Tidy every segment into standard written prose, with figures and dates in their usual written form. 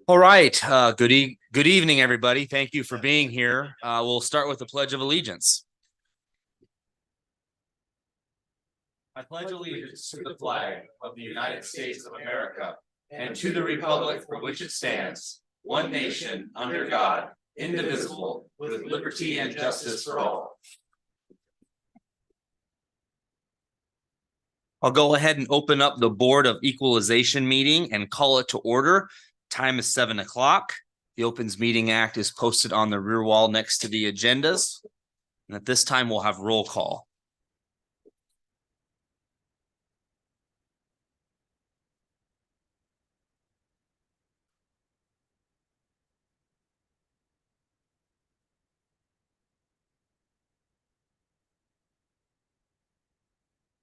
All right, good evening, everybody. Thank you for being here. We'll start with the Pledge of Allegiance. I pledge allegiance to the flag of the United States of America and to the republic for which it stands, one nation, under God, indivisible, with liberty and justice for all. I'll go ahead and open up the Board of Equalization meeting and call it to order. Time is 7 o'clock. The Opens Meeting Act is posted on the rear wall next to the agendas. And at this time, we'll have roll call.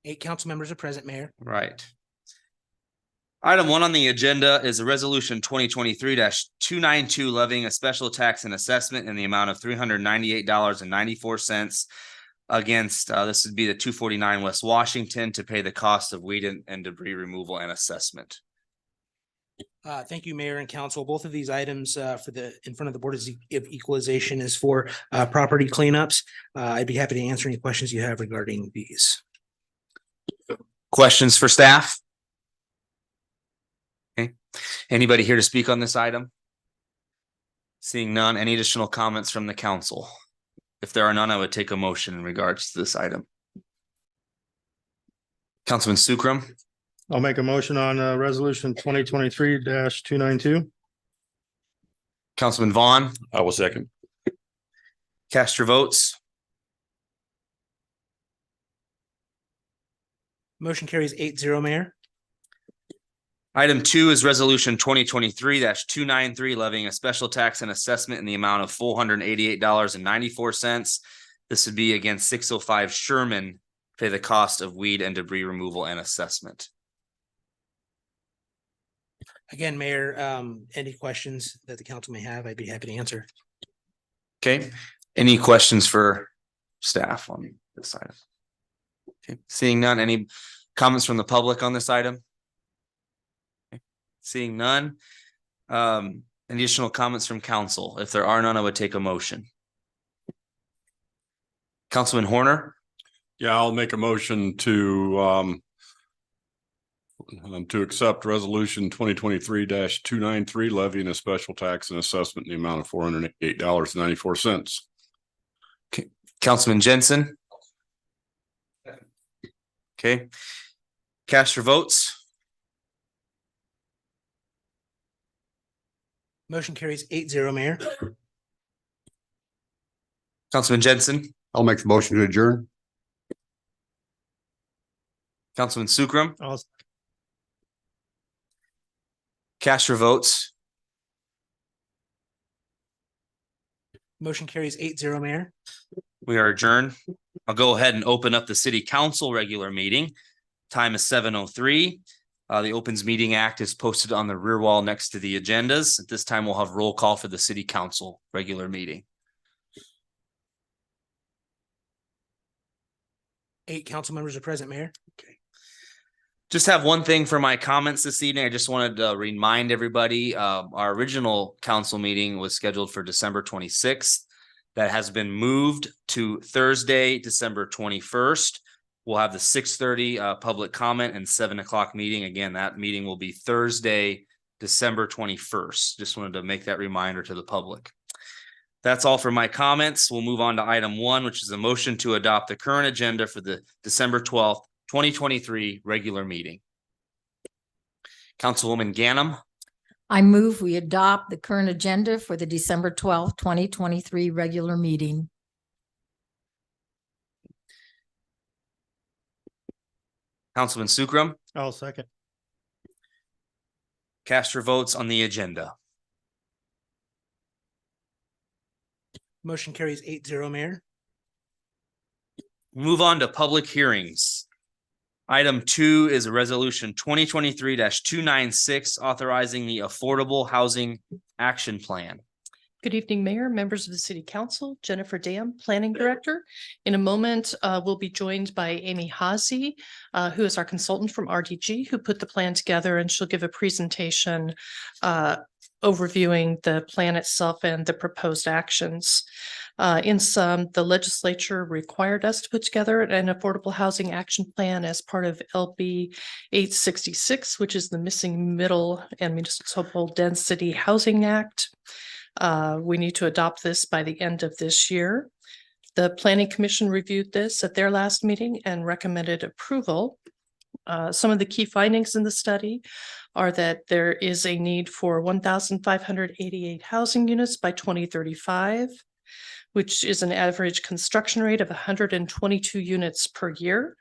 Eight council members are present, Mayor. Right. Item 1 on the agenda is a resolution 2023-292 levying a special tax and assessment in the amount of $398.94 against, this would be the 249 West Washington to pay the cost of weed and debris removal and assessment. Thank you, Mayor and Council. Both of these items in front of the Board of Equalization is for property cleanups. I'd be happy to answer any questions you have regarding these. Questions for staff? Okay. Anybody here to speak on this item? Seeing none, any additional comments from the council? If there are none, I would take a motion in regards to this item. Councilman Sukram. I'll make a motion on resolution 2023-292. Councilman Vaughn. I will second. Cast your votes. Motion carries 8-0, Mayor. Item 2 is resolution 2023-293 levying a special tax and assessment in the amount of $488.94. This would be against 605 Sherman, pay the cost of weed and debris removal and assessment. Again, Mayor, any questions that the council may have, I'd be happy to answer. Okay, any questions for staff on this item? Okay, seeing none, any comments from the public on this item? Okay. Seeing none, additional comments from council. If there are none, I would take a motion. Councilman Horner. Yeah, I'll make a motion to accept resolution 2023-293 levying a special tax and assessment in the amount of $488.94. Okay, Councilman Jensen. Okay, cast your votes. Motion carries 8-0, Mayor. Councilman Jensen. I'll make the motion to adjourn. Councilman Sukram. I'll Cast your votes. Motion carries 8-0, Mayor. We are adjourned. I'll go ahead and open up the city council regular meeting. Time is 7:03. The Opens Meeting Act is posted on the rear wall next to the agendas. At this time, we'll have roll call for the city council regular meeting. 8 council members are present, Mayor. Okay. Just have one thing for my comments this evening. I just wanted to remind everybody, our original council meeting was scheduled for December 26th. That has been moved to Thursday, December 21st. We'll have the 6:30 public comment and 7 o'clock meeting. Again, that meeting will be Thursday, December 21st. Just wanted to make that reminder to the public. That's all for my comments. We'll move on to item 1, which is a motion to adopt the current agenda for the December 12th, 2023 regular meeting. Councilwoman Ganem. I move we adopt the current agenda for the December 12th, 2023 regular meeting. Councilman Sukram. I'll second. Cast your votes on the agenda. Motion carries 8-0, Mayor. Move on to public hearings. Item 2 is a resolution 2023-296 authorizing the Affordable Housing Action Plan. Good evening, Mayor, members of the City Council, Jennifer Dam, Planning Director. In a moment, we'll be joined by Amy Hazy, who is our consultant from RDG, who put the plan together, and she'll give a presentation overviewing the plan itself and the proposed actions. In sum, the legislature required us to put together an affordable housing action plan as part of LB 866, which is the Missing Middle and Municipal Density Housing Act. We need to adopt this by the end of this year. The Planning Commission reviewed this at their last meeting and recommended approval. Some of the key findings in the study are that there is a need for 1,588 housing units by 2035, which is an average construction rate of 122 units per year.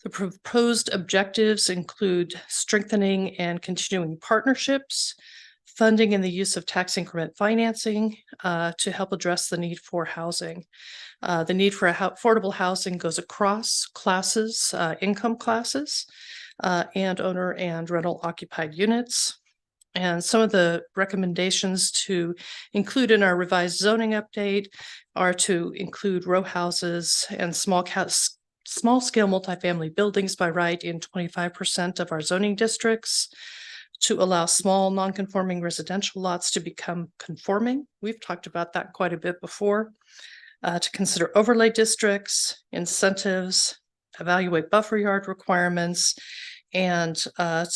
The proposed objectives include strengthening and continuing partnerships, funding and the use of tax increment financing to help address the need for housing. The need for affordable housing goes across classes, income classes, and owner and rental occupied units. And some of the recommendations to include in our revised zoning update are to include row houses and small scale multifamily buildings by right in 25% of our zoning districts, to allow small non-conforming residential lots to become conforming. We've talked about that quite a bit before. To consider overlay districts, incentives, evaluate buffer yard requirements, and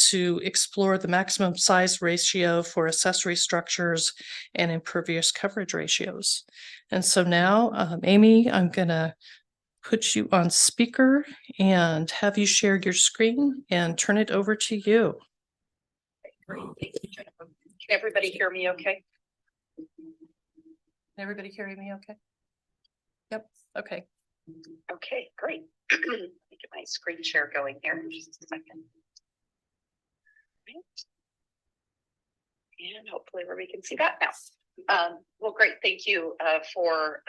to explore the maximum size ratio for accessory structures and impervious coverage ratios. And so now, Amy, I'm gonna put you on speaker and have you share your screen and turn it over to you. Great, thank you, Jennifer. Can everybody hear me okay? Everybody hearing me okay? Yep, okay. Okay, great. Let me get my screen share going here in just a second. Right. And hopefully everybody can see that now. Well, great, thank you for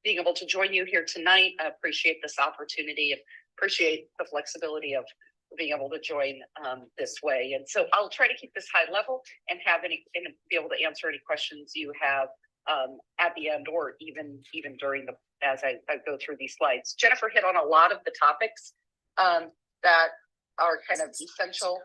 being able to join you here tonight. I appreciate this opportunity, appreciate the flexibility of being able to join this way. And so I'll try to keep this high level and be able to answer any questions you have at the end, or even during as I go through these slides. Jennifer hit on a lot of the topics that are kind of essential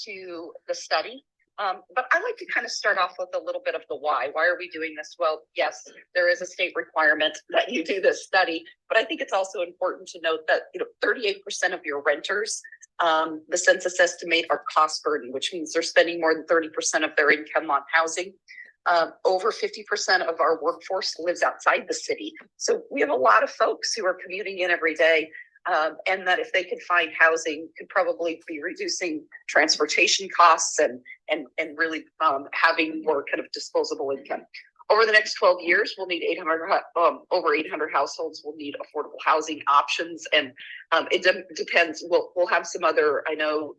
to the study. But I like to kind of start off with a little bit of the why. Why are we doing this? Well, yes, there is a state requirement that you do this study, but I think it's also important to note that 38% of your renters, the census estimate, are cost burdened, which means they're spending more than 30% of their income on housing. Over 50% of our workforce lives outside the city. So we have a lot of folks who are commuting in every day, and that if they could find housing, could probably be reducing transportation costs and really having more kind of disposable income. Over the next 12 years, we'll need over 800 households will need affordable housing options. And it depends. We'll have some other, I know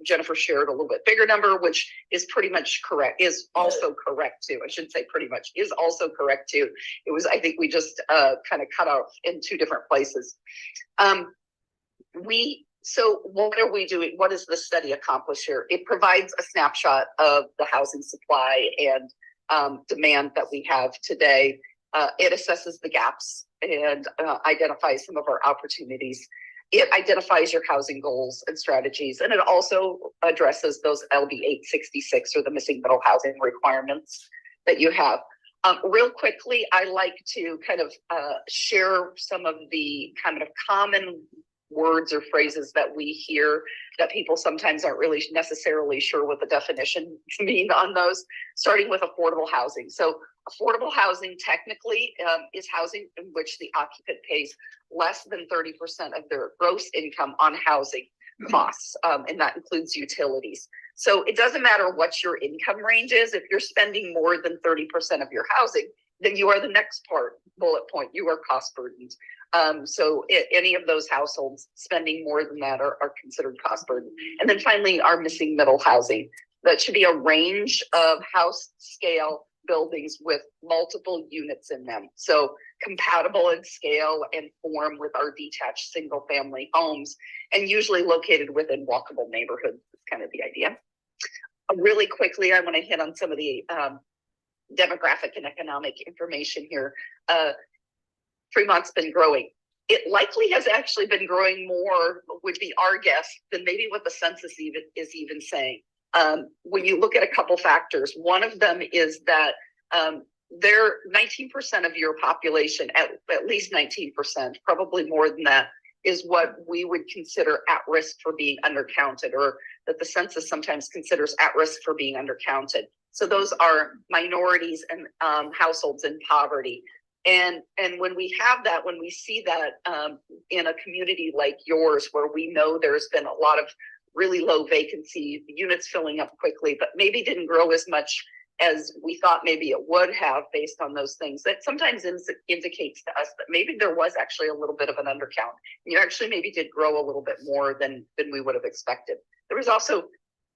Jennifer shared a little bit bigger number, which is pretty much correct, is also correct too. I shouldn't say pretty much, is also correct too. It was, I think we just kind of cut off in two different places. So what are we doing? What does the study accomplish here? It provides a snapshot of the housing supply and demand that we have today. It assesses the gaps and identifies some of our opportunities. It identifies your housing goals and strategies, and it also addresses those LB 866 or the missing middle housing requirements that you have. Real quickly, I like to kind of share some of the kind of common words or phrases that we hear that people sometimes aren't really necessarily sure what the definition mean on those, starting with affordable housing. So affordable housing technically is housing in which the occupant pays less than 30% of their gross income on housing costs, and that includes utilities. So it doesn't matter what your income range is. If you're spending more than 30% of your housing, then you are the next bullet point. You are cost burdened. So any of those households spending more than that are considered cost burden. And then finally, our missing middle housing. That should be a range of house scale buildings with multiple units in them. So compatible in scale and form with our detached single family homes, and usually located within walkable neighborhoods is kind of the idea. Really quickly, I want to hit on some of the demographic and economic information here. Fremont's been growing. It likely has actually been growing more, would be our guess, than maybe what the census is even saying. When you look at a couple factors, one of them is that they're 19% of your population, at least 19%, probably more than that, is what we would consider at risk for being undercounted, or that the census sometimes considers at risk for being undercounted. So those are minorities and households in poverty. And when we have that, when we see that in a community like yours, where we know there's been a lot of really low vacancy, units filling up quickly, but maybe didn't grow as much as we thought maybe it would have based on those things, that sometimes indicates to us that maybe there was actually a little bit of an undercount. You actually maybe did grow a little bit more than we would have expected. There was also,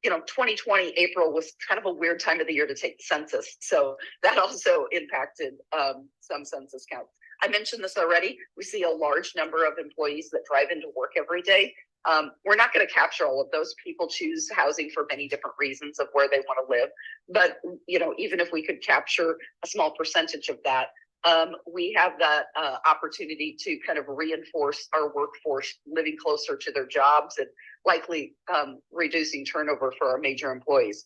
2020 April was kind of a weird time of the year to take the census. So that also impacted some census counts. I mentioned this already. We see a large number of employees that drive into work every day. We're not going to capture all of those. People choose housing for many different reasons of where they want to live. But, even if we could capture a small percentage of that, we have that opportunity to kind of reinforce our workforce living closer to their jobs and likely reducing turnover for our major employees.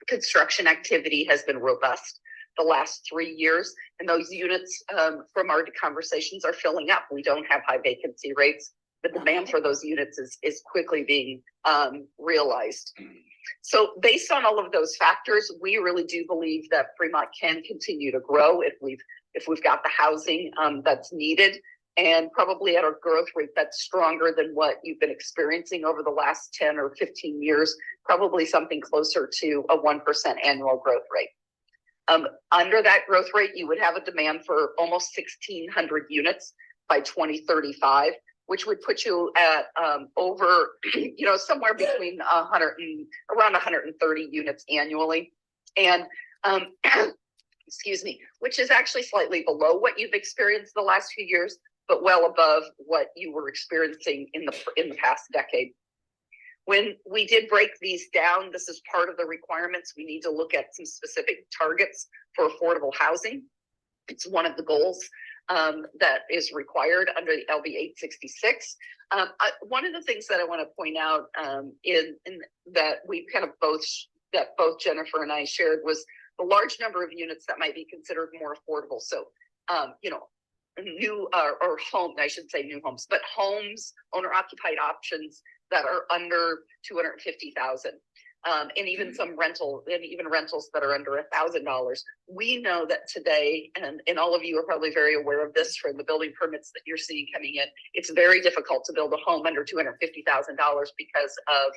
Construction activity has been robust the last 3 years, and those units from our conversations are filling up. We don't have high vacancy rates. The demand for those units is quickly being realized. So based on all of those factors, we really do believe that Fremont can continue to grow if we've got the housing that's needed, and probably at a growth rate that's stronger than what you've been experiencing over the last 10 or 15 years, probably something closer to a 1% annual growth rate. Under that growth rate, you would have a demand for almost 1,600 units by 2035, which would put you at over, somewhere between 100 and around 130 units annually. And excuse me, which is actually slightly below what you've experienced the last few years, but well above what you were experiencing in the past decade. When we did break these down, this is part of the requirements. We need to look at some specific targets for affordable housing. It's one of the goals that is required under the LB 866. One of the things that I want to point out in that we kind of both Jennifer and I shared was the large number of units that might be considered more affordable. So, new or home, I should say new homes, but homes, owner occupied options that are under 250,000. And even some rentals that are under $1,000. We know that today, and all of you are probably very aware of this from the building permits that you're seeing coming in, it's very difficult to build a home under $250,000 because of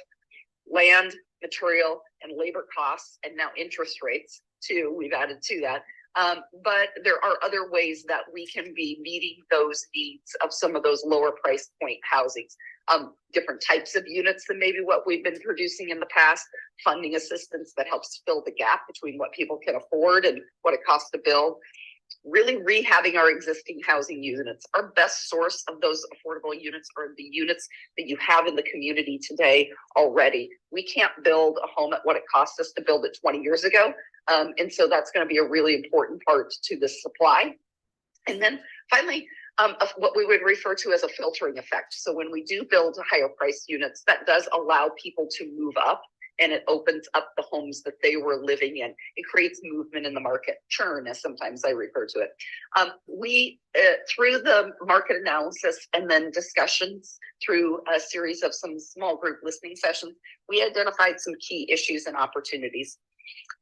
land, material, and labor costs, and now interest rates too. We've added to that. But there are other ways that we can be meeting those needs of some of those lower price point housings. Different types of units than maybe what we've been producing in the past, funding assistance that helps fill the gap between what people can afford and what it costs to build. Really rehabbing our existing housing units. Our best source of those affordable units are the units that you have in the community today already. We can't build a home at what it cost us to build it 20 years ago. And so that's going to be a really important part to the supply. And then finally, what we would refer to as a filtering effect. So when we do build higher priced units, that does allow people to move up, and it opens up the homes that they were living in. It creates movement in the market, churn, as sometimes I refer to it. We, through the market analysis and then discussions through a series of some small group listening sessions, we identified some key issues and opportunities.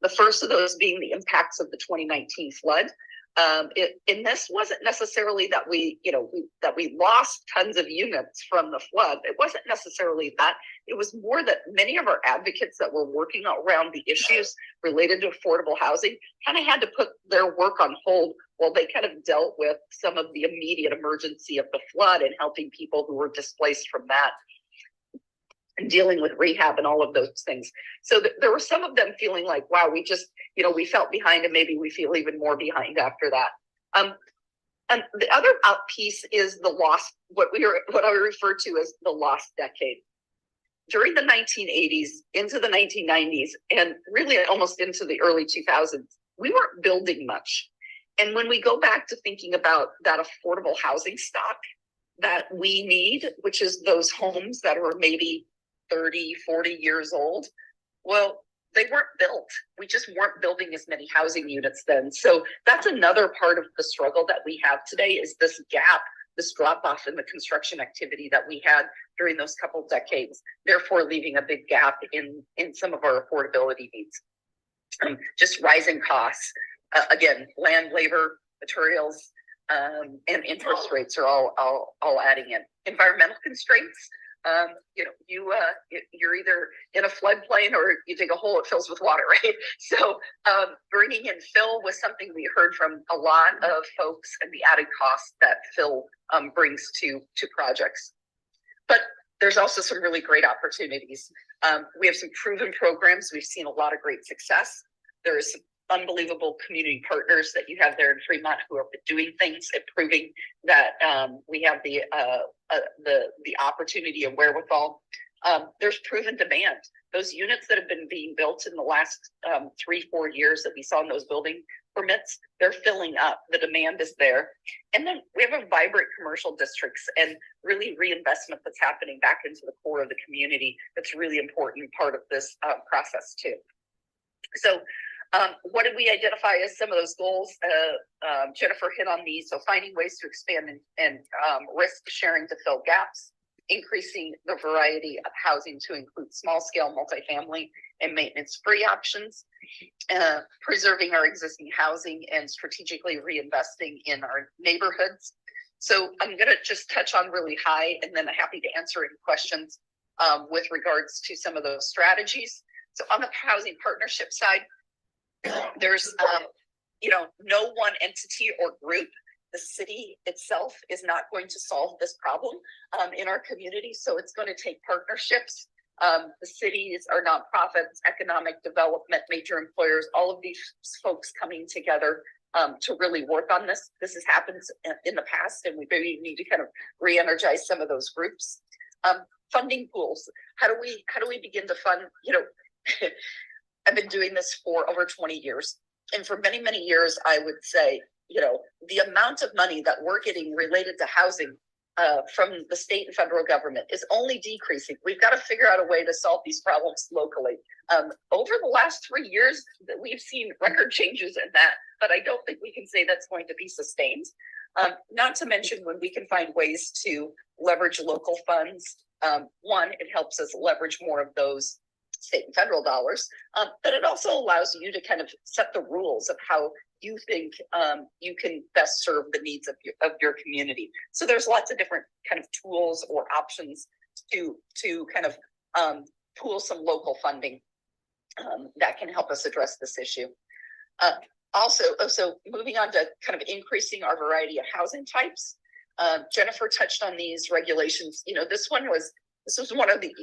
The first of those being the impacts of the 2019 flood. And this wasn't necessarily that we lost tons of units from the flood. It wasn't necessarily that. It was more that many of our advocates that were working around the issues related to affordable housing kind of had to put their work on hold while they kind of dealt with some of the immediate emergency of the flood and helping people who were displaced from that and dealing with rehab and all of those things. So there were some of them feeling like, wow, we just, we felt behind, and maybe we feel even more behind after that. And the other piece is the lost, what I refer to as the lost decade. During the 1980s into the 1990s, and really almost into the early 2000s, we weren't building much. And when we go back to thinking about that affordable housing stock that we need, which is those homes that are maybe 30, 40 years old, well, they weren't built. We just weren't building as many housing units then. So that's another part of the struggle that we have today, is this gap, this drop off in the construction activity that we had during those couple of decades, therefore leaving a big gap in some of our affordability needs. Just rising costs, again, land, labor, materials, and interest rates are all adding in. Environmental constraints. You're either in a floodplain or you dig a hole, it fills with water, right? So bringing in fill was something we heard from a lot of folks, and the added cost that fill brings to projects. But there's also some really great opportunities. We have some proven programs. We've seen a lot of great success. There's some unbelievable community partners that you have there in Fremont who are doing things and proving that we have the opportunity and wherewithal. There's proven demand. Those units that have been being built in the last 3-4 years that we saw in those building permits, they're filling up. The demand is there. And then we have a vibrant commercial districts and really reinvestment that's happening back into the core of the community. That's really important part of this process too. So what did we identify as some of those goals? Jennifer hit on these. So finding ways to expand and risk sharing to fill gaps, increasing the variety of housing to include small scale multifamily and maintenance free options, preserving our existing housing and strategically reinvesting in our neighborhoods. So I'm going to just touch on really high, and then I'm happy to answer any questions with regards to some of those strategies. So on the housing partnership side, there's no one entity or group. The city itself is not going to solve this problem in our community. So it's going to take partnerships. The cities, our nonprofits, economic development, major employers, all of these folks coming together to really work on this. This has happened in the past, and we maybe need to kind of re-energize some of those groups. Funding pools. How do we begin to fund? I've been doing this for over 20 years. And for many, many years, I would say, the amount of money that we're getting related to housing from the state and federal government is only decreasing. We've got to figure out a way to solve these problems locally. Over the last 3 years, we've seen record changes in that, but I don't think we can say that's going to be sustained. Not to mention when we can find ways to leverage local funds. One, it helps us leverage more of those state and federal dollars, but it also allows you to kind of set the rules of how you think you can best serve the needs of your community. So there's lots of different kind of tools or options to kind of pool some local funding that can help us address this issue. So moving on to kind of increasing our variety of housing types. Jennifer touched on these regulations. This was one of the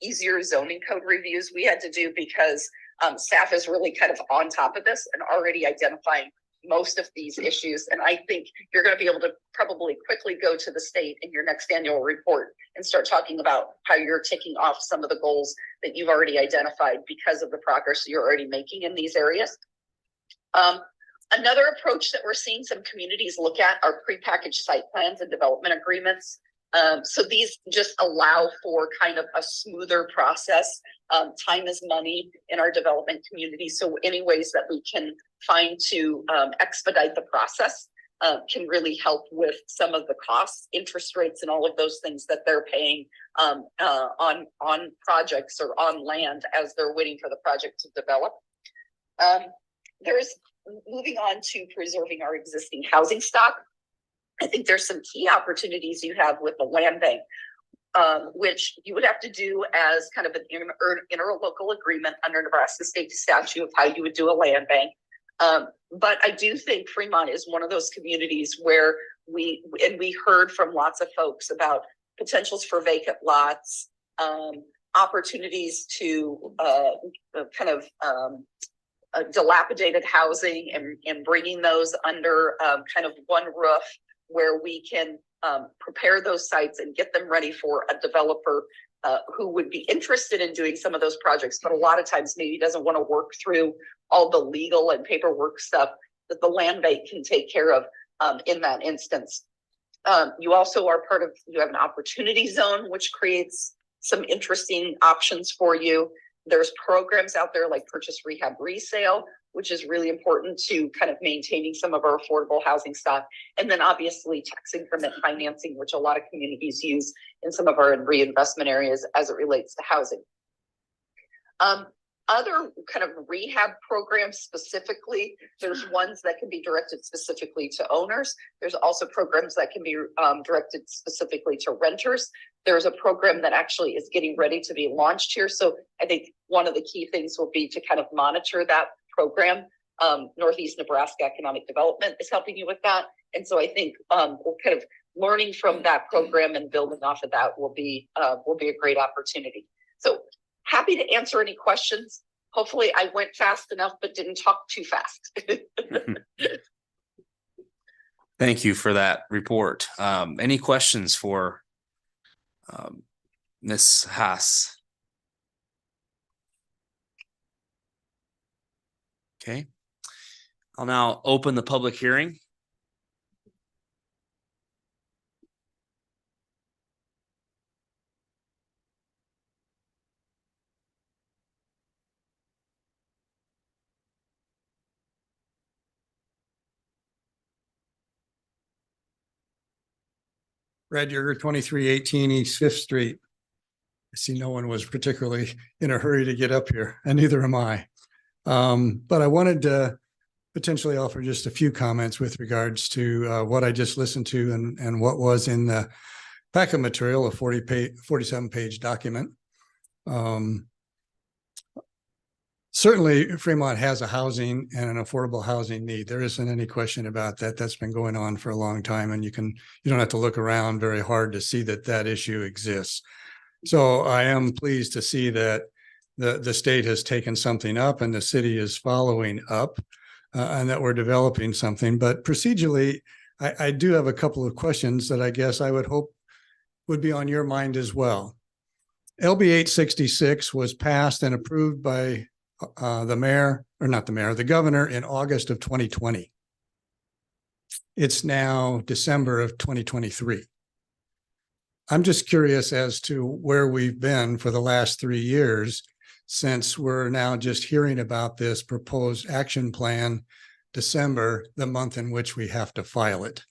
easier zoning code reviews we had to do because staff is really kind of on top of this and already identifying most of these issues. And I think you're going to be able to probably quickly go to the state in your next annual report and start talking about how you're ticking off some of the goals that you've already identified because of the progress you're already making in these areas. Another approach that we're seeing some communities look at are prepackaged site plans and development agreements. So these just allow for kind of a smoother process. Time is money in our development community. So any ways that we can find to expedite the process can really help with some of the costs, interest rates, and all of those things that they're paying on projects or on land as they're waiting for the project to develop. There's moving on to preserving our existing housing stock. I think there's some key opportunities you have with the land bank, which you would have to do as kind of an interlocal agreement under Nebraska state statute of how you would do a land bank. But I do think Fremont is one of those communities where we heard from lots of folks about potentials for vacant lots, opportunities to dilapidated housing and bringing those under kind of one roof where we can prepare those sites and get them ready for a developer who would be interested in doing some of those projects, but a lot of times maybe doesn't want to work through all the legal and paperwork stuff that the land bank can take care of in that instance. You also are you have an opportunity zone, which creates some interesting options for you. There's programs out there like purchase, rehab, resale, which is really important to kind of maintaining some of our affordable housing stock. And then obviously tax increment financing, which a lot of communities use in some of our reinvestment areas as it relates to housing. Other kind of rehab programs specifically, there's ones that can be directed specifically to owners. There's also programs that can be directed specifically to renters. There's a program that actually is getting ready to be launched here. So I think one of the key things will be to kind of monitor that program. Northeast Nebraska Economic Development is helping you with that. And so I think we're kind of learning from that program and building off of that will be a great opportunity. So happy to answer any questions. Hopefully I went fast enough, but didn't talk too fast. Thank you for that report. Any questions for Ms. Haas? Okay. I'll now open the public hearing. Red Yerger, 2318 East Fifth Street. I see no one was particularly in a hurry to get up here, and neither am I. But I wanted to potentially offer just a few comments with regards to what I just listened to and what was in the packet material, a 47-page document. Certainly, Fremont has a housing and an affordable housing need. There isn't any question about that. That's been going on for a long time, and you don't have to look around very hard to see that issue exists. So I am pleased to see that the state has taken something up and the city is following up, and that we're developing something. But procedurally, I do have a couple of questions that I guess I would hope would be on your mind as well. LB 866 was passed and approved by the governor in August of 2020. It's now December of 2023. I'm just curious as to where we've been for the last 3 years, since we're now just hearing about this proposed action plan, December, the month in which we have to file it.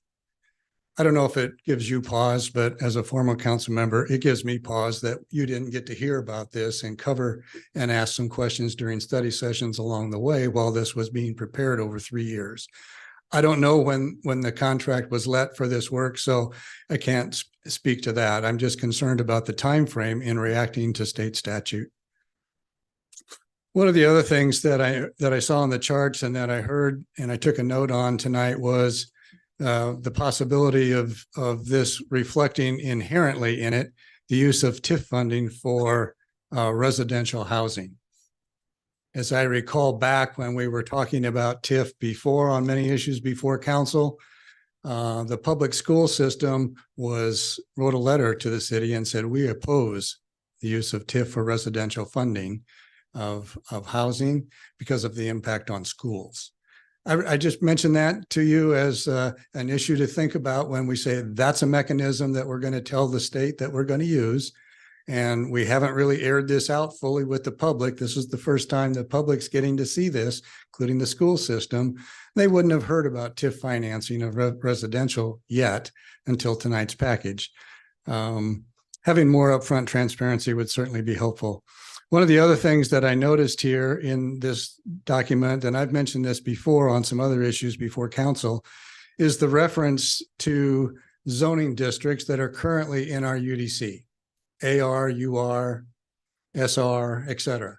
I don't know if it gives you pause, but as a former council member, it gives me pause that you didn't get to hear about this and cover and ask some questions during study sessions along the way while this was being prepared over 3 years. I don't know when the contract was let for this work, so I can't speak to that. I'm just concerned about the time frame in reacting to state statute. One of the other things that I saw in the charts and that I heard and I took a note on tonight was the possibility of this reflecting inherently in it the use of TIF funding for residential housing. As I recall back when we were talking about TIF before on many issues before council, the public school system wrote a letter to the city and said, we oppose the use of TIF for residential funding of housing because of the impact on schools. I just mentioned that to you as an issue to think about when we say that's a mechanism that we're going to tell the state that we're going to use. And we haven't really aired this out fully with the public. This is the first time the public's getting to see this, including the school system. They wouldn't have heard about TIF financing of residential yet until tonight's package. Having more upfront transparency would certainly be helpful. One of the other things that I noticed here in this document, and I've mentioned this before on some other issues before council, is the reference to zoning districts that are currently in our UDC, AR, UR, SR, et cetera.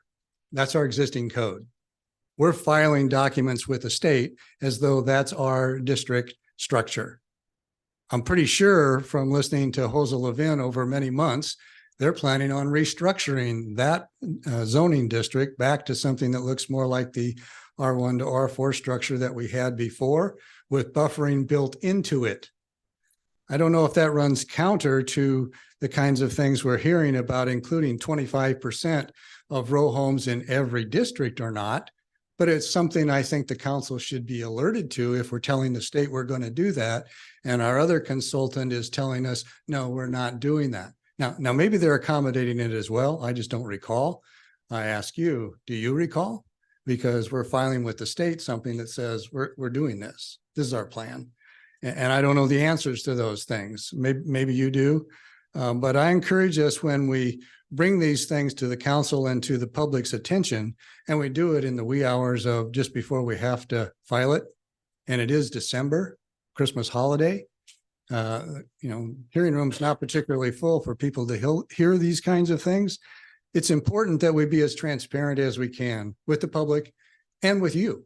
That's our existing code. We're filing documents with the state as though that's our district structure. I'm pretty sure from listening to Jose Levin over many months, they're planning on restructuring that zoning district back to something that looks more like the R1 to R4 structure that we had before, with buffering built into it. I don't know if that runs counter to the kinds of things we're hearing about, including 25% of row homes in every district or not. But it's something I think the council should be alerted to if we're telling the state we're going to do that. And our other consultant is telling us, no, we're not doing that. Now maybe they're accommodating it as well. I just don't recall. I ask you, do you recall? Because we're filing with the state something that says we're doing this. This is our plan. And I don't know the answers to those things. Maybe you do. But I encourage us when we bring these things to the council and to the public's attention, and we do it in the wee hours of just before we have to file it. And it is December, Christmas holiday. Hearing rooms not particularly full for people to hear these kinds of things. It's important that we be as transparent as we can with the public and with you.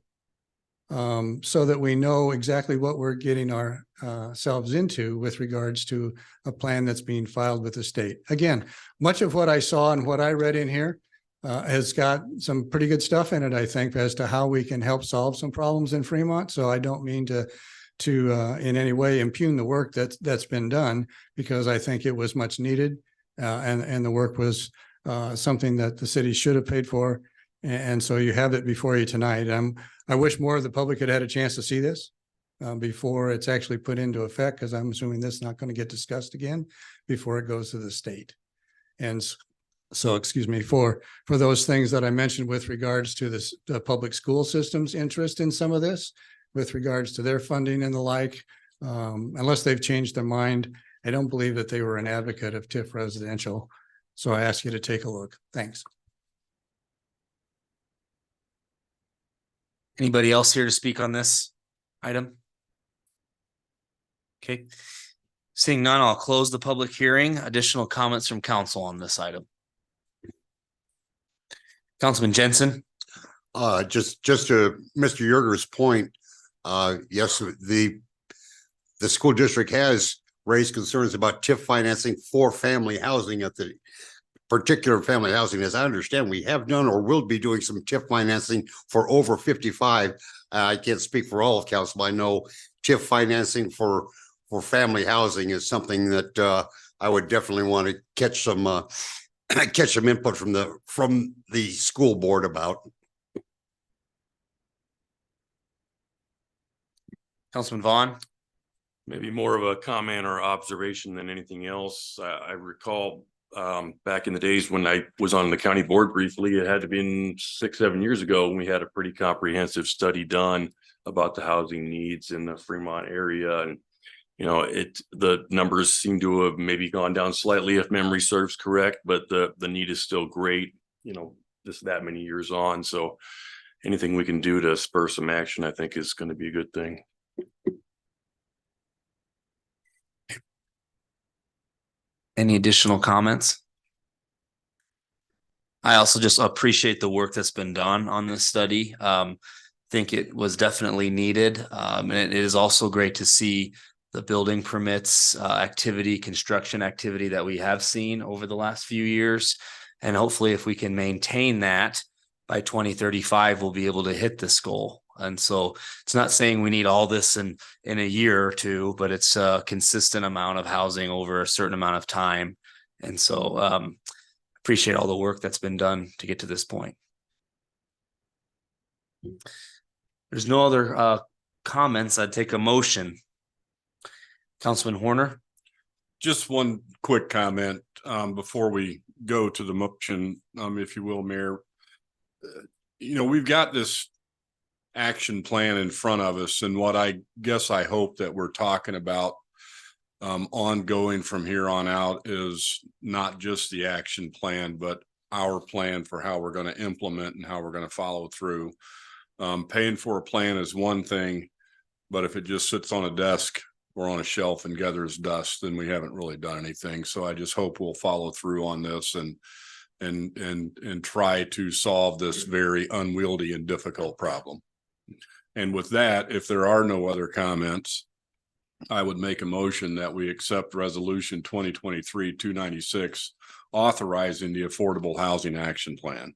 So that we know exactly what we're getting ourselves into with regards to a plan that's being filed with the state. Again, much of what I saw and what I read in here has got some pretty good stuff in it, I think, as to how we can help solve some problems in Fremont. So I don't mean to in any way impugn the work that's been done, because I think it was much needed and the work was something that the city should have paid for. And so you have it before you tonight. I wish more of the public had had a chance to see this before it's actually put into effect, because I'm assuming this is not going to get discussed again before it goes to the state. And so, excuse me, for those things that I mentioned with regards to the public school system's interest in some of this, with regards to their funding and the like, unless they've changed their mind, I don't believe that they were an advocate of TIF residential. So I ask you to take a look. Thanks. Anybody else here to speak on this item? Okay. Seeing none, I'll close the public hearing. Additional comments from council on this item. Councilman Jensen. Just to Mr. Yerger's point, yes, the school district has raised concerns about TIF financing for family housing at the particular family housing. As I understand, we have done or will be doing some TIF financing for over 55. I can't speak for all of council, but I know TIF financing for family housing is something that I would definitely want to catch some input from the school board about. Councilman Vaughn. Maybe more of a comment or observation than anything else. I recall back in the days when I was on the county board briefly, it had to be 6-7 years ago when we had a pretty comprehensive study done about the housing needs in the Fremont area. And, the numbers seem to have maybe gone down slightly if memory serves correct, but the need is still great, just that many years on. So anything we can do to spur some action, I think is going to be a good thing. Any additional comments? I also just appreciate the work that's been done on this study. Think it was definitely needed. And it is also great to see the building permits, construction activity that we have seen over the last few years. And hopefully if we can maintain that by 2035, we'll be able to hit this goal. And so it's not saying we need all this in a year or two, but it's a consistent amount of housing over a certain amount of time. And so appreciate all the work that's been done to get to this point. There's no other comments. I'd take a motion. Councilman Horner. Just one quick comment before we go to the motion, if you will, Mayor. We've got this action plan in front of us, and what I guess I hope that we're talking about ongoing from here on out is not just the action plan, but our plan for how we're going to implement and how we're going to follow through. Paying for a plan is one thing, but if it just sits on a desk or on a shelf and gathers dust, then we haven't really done anything. So I just hope we'll follow through on this and try to solve this very unwieldy and difficult problem. And with that, if there are no other comments, I would make a motion that we accept resolution 2023-296, authorizing the Affordable Housing Action Plan.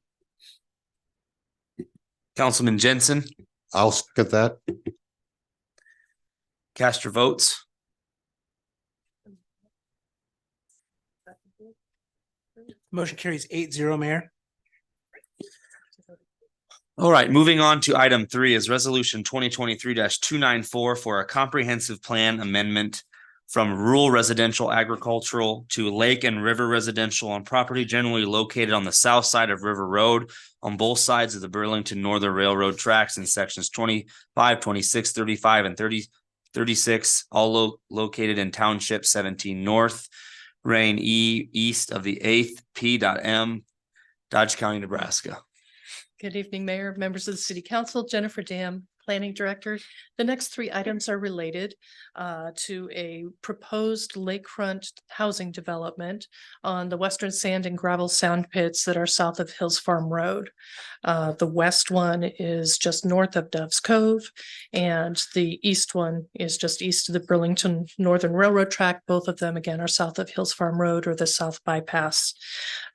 Councilman Jensen. I'll second that. Cast your votes. Motion carries 8-0, Mayor. All right, moving on to item 3 is resolution 2023-294 for a comprehensive plan amendment from rural residential agricultural to lake and river residential on property generally located on the south side of River Road on both sides of the Burlington Northern Railroad tracks in sections 25, 26, 35, and 36, all located in Township 17 North, Range E, east of the 8th P.M, Dodge County, Nebraska. Good evening, Mayor, members of the City Council, Jennifer Dam, Planning Director. The next 3 items are related to a proposed lakefront housing development on the western sand and gravel sound pits that are south of Hills Farm Road. The west one is just north of Dove's Cove, and the east one is just east of the Burlington Northern Railroad track. Both of them, again, are south of Hills Farm Road or the South Bypass.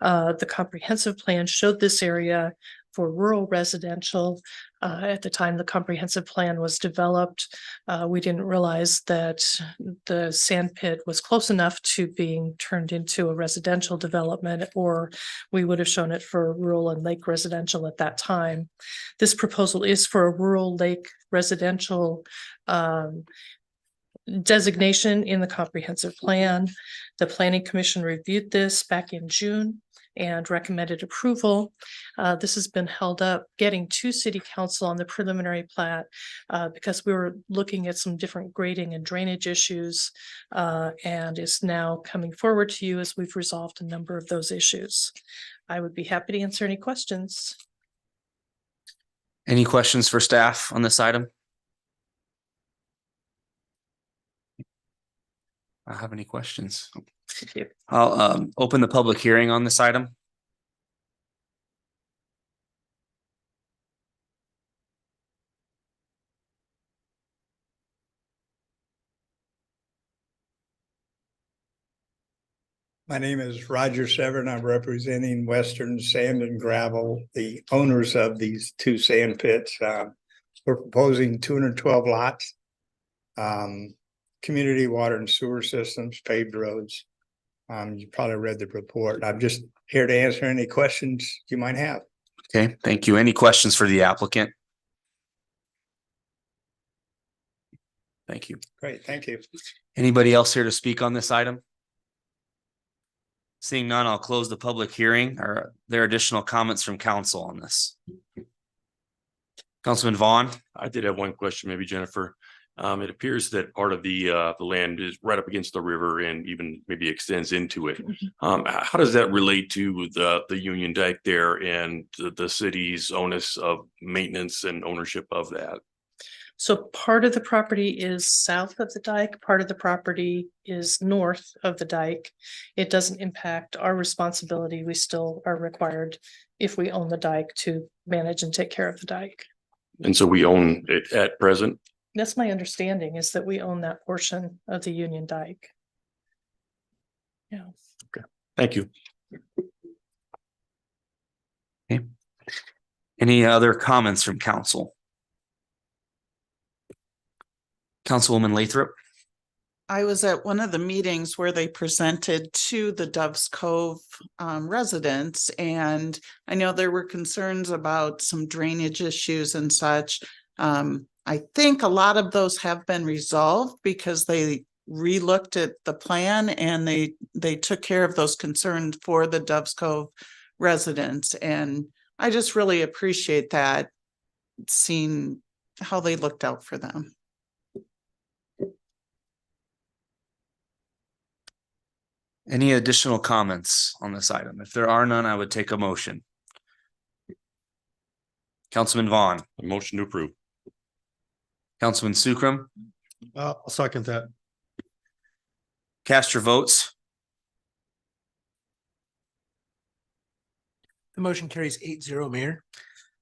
The comprehensive plan showed this area for rural residential. At the time the comprehensive plan was developed, we didn't realize that the sand pit was close enough to being turned into a residential development, or we would have shown it for rural and lake residential at that time. This proposal is for a rural lake residential designation in the comprehensive plan. The Planning Commission reviewed this back in June and recommended approval. This has been held up getting to City Council on the preliminary plat because we were looking at some different grading and drainage issues, and is now coming forward to you as we've resolved a number of those issues. I would be happy to answer any questions. Any questions for staff on this item? I have any questions? Thank you. I'll open the public hearing on this item. My name is Roger Severn. I'm representing Western Sand and Gravel, the owners of these 2 sand pits. We're proposing 212 lots, community water and sewer systems, paved roads. You probably read the report. I'm just here to answer any questions you might have. Okay, thank you. Any questions for the applicant? Thank you. Great, thank you. Anybody else here to speak on this item? Seeing none, I'll close the public hearing. Are there additional comments from council on this? Councilman Vaughn? I did have one question, maybe Jennifer. It appears that part of the land is right up against the river and even maybe extends into it. How does that relate to the Union Dike there and the city's onus of maintenance and ownership of that? So part of the property is south of the dike, part of the property is north of the dike. It doesn't impact our responsibility. We still are required, if we own the dike, to manage and take care of the dike. And so we own it at present? That's my understanding, is that we own that portion of the Union Dike. Yeah. Okay, thank you. Okay. Any other comments from council? Councilwoman Lathrop? I was at one of the meetings where they presented to the Dove's Cove residents, and I know there were concerns about some drainage issues and such. I think a lot of those have been resolved because they re-looked at the plan and they took care of those concerns for the Dove's Cove residents. And I just really appreciate that, seeing how they looked out for them. Any additional comments on this item? If there are none, I would take a motion. Councilman Vaughn? A motion to approve. Councilman Sukram? I'll second that. Cast your votes. The motion carries 8-0, Mayor.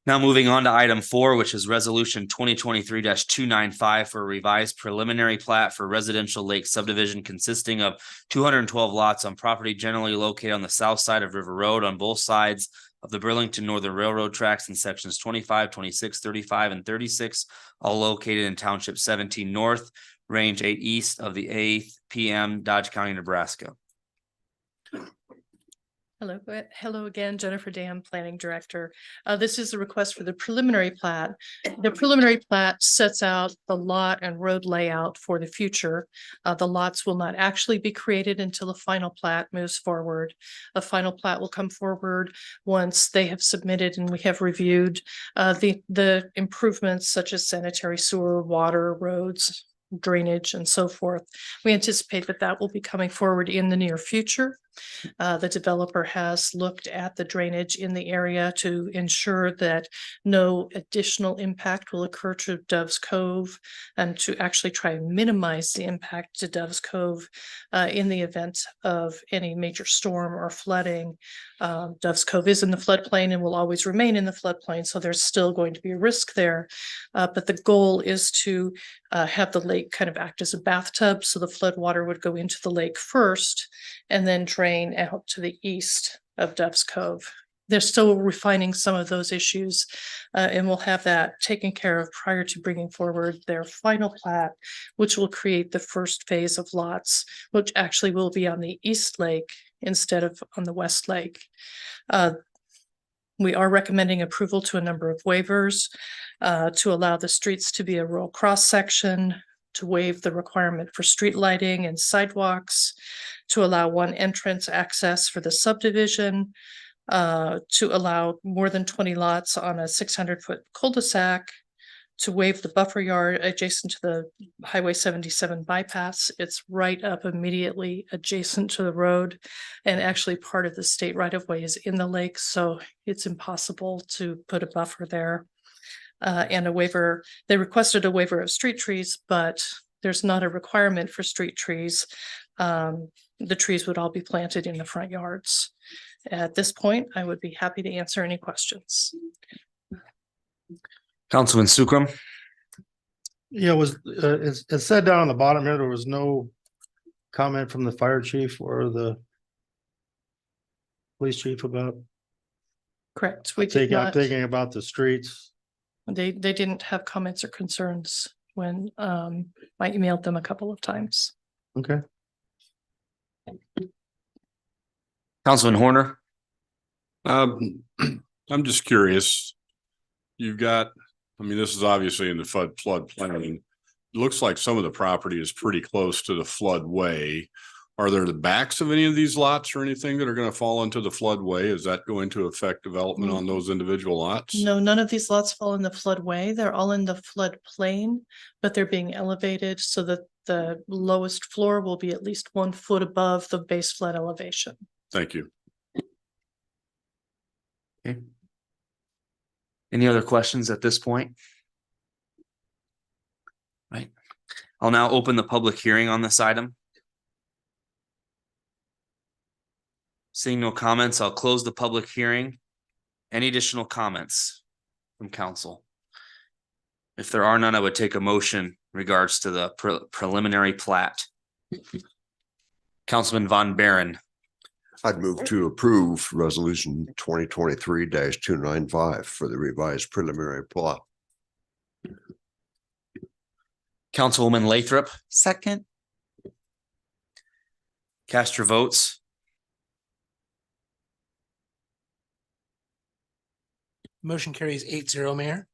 Now moving on to item 4, which is resolution 2023-295 for a revised preliminary plat for residential lake subdivision consisting of 212 lots on property generally located on the south side of River Road on both sides of the Burlington Northern Railroad tracks in sections 25, 26, 35, and 36, all located in Township 17 North, Range 8 east of the 8th P.M, Dodge County, Nebraska. Hello again, Jennifer Dam, Planning Director. This is a request for the preliminary plat. The preliminary plat sets out the lot and road layout for the future. The lots will not actually be created until the final plat moves forward. A final plat will come forward once they have submitted and we have reviewed the improvements such as sanitary sewer, water, roads, drainage, and so forth. We anticipate that that will be coming forward in the near future. The developer has looked at the drainage in the area to ensure that no additional impact will occur to Dove's Cove and to actually try and minimize the impact to Dove's Cove in the event of any major storm or flooding. Dove's Cove is in the floodplain and will always remain in the floodplain, so there's still going to be a risk there. But the goal is to have the lake kind of act as a bathtub, so the flood water would go into the lake first and then drain out to the east of Dove's Cove. They're still refining some of those issues, and we'll have that taken care of prior to bringing forward their final plat, which will create the first phase of lots, which actually will be on the east lake instead of on the west lake. We are recommending approval to a number of waivers to allow the streets to be a rural cross section, to waive the requirement for street lighting and sidewalks, to allow one entrance access for the subdivision, to allow more than 20 lots on a 600-foot cul-de-sac, to waive the buffer yard adjacent to the Highway 77 bypass. It's right up immediately adjacent to the road, and actually part of the state right-of-way is in the lake, so it's impossible to put a buffer there. And a waiver, they requested a waiver of street trees, but there's not a requirement for street trees. The trees would all be planted in the front yards. At this point, I would be happy to answer any questions. Councilman Sukram. Yeah, it said down on the bottom here, there was no comment from the fire chief or the police chief about Correct. We did not, thinking about the streets. they didn't have comments or concerns when I emailed them a couple of times. Okay. Councilman Horner. I'm just curious. You've got, I mean, this is obviously in the flood plain. Looks like some of the property is pretty close to the floodway. Are there the backs of any of these lots or anything that are going to fall into the floodway? Is that going to affect development on those individual lots? No, none of these lots fall in the floodway. They're all in the floodplain, but they're being elevated so that the lowest floor will be at least 1 foot above the base flood elevation. Thank you. Okay. Any other questions at this point? Right. I'll now open the public hearing on this item. Seeing no comments, I'll close the public hearing. Any additional comments from council? If there are none, I would take a motion in regards to the preliminary plat. Councilman Von Baron. I'd move to approve resolution 2023-295 for the revised preliminary plat. Councilwoman Lathrop, Second, cast your votes. Motion carries 8-0, Mayor.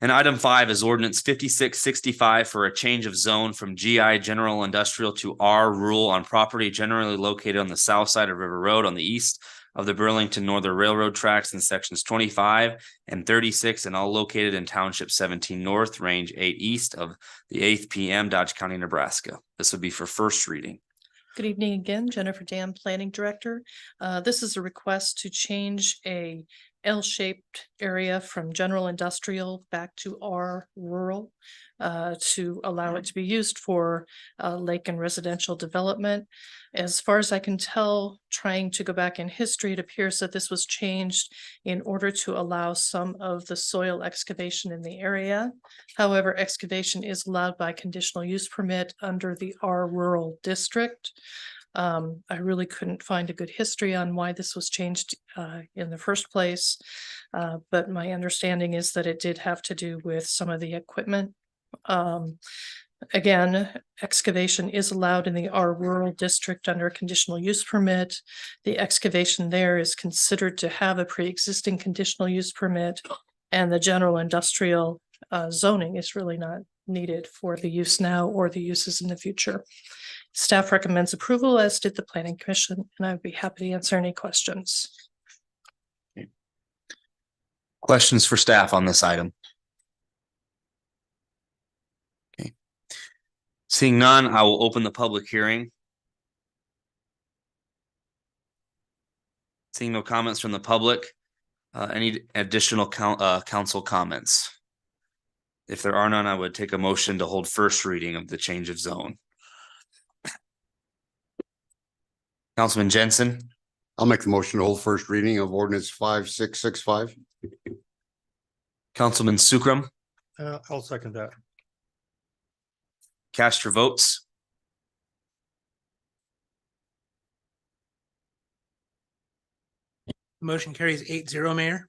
And item 5 is ordinance 5665 for a change of zone from GI general industrial to R rural on property generally located on the south side of River Road on the east of the Burlington Northern Railroad tracks in sections 25 and 36 and all located in township 17 north, range 8 east of the 8th PM, Dodge County, Nebraska. This would be for first reading. Good evening again, Jennifer Dam, Planning Director. This is a request to change a L-shaped area from general industrial back to R rural to allow it to be used for lake and residential development. As far as I can tell, trying to go back in history, it appears that this was changed in order to allow some of the soil excavation in the area. However, excavation is allowed by conditional use permit under the R rural district. I really couldn't find a good history on why this was changed in the first place. But my understanding is that it did have to do with some of the equipment Again, excavation is allowed in the R rural district under a conditional use permit. The excavation there is considered to have a pre-existing conditional use permit. And the general industrial zoning is really not needed for the use now or the uses in the future. Staff recommends approval, as did the planning commission, and I would be happy to answer any questions. Questions for staff on this item? Okay. Seeing none, I will open the public hearing. Seeing no comments from the public, any additional council comments? If there are none, I would take a motion to hold first reading of the change of zone. Councilman Jensen, I'll make the motion to hold first reading of ordinance 5665. Councilman Sukram, I'll second that. cast your votes. Motion carries 8-0, Mayor.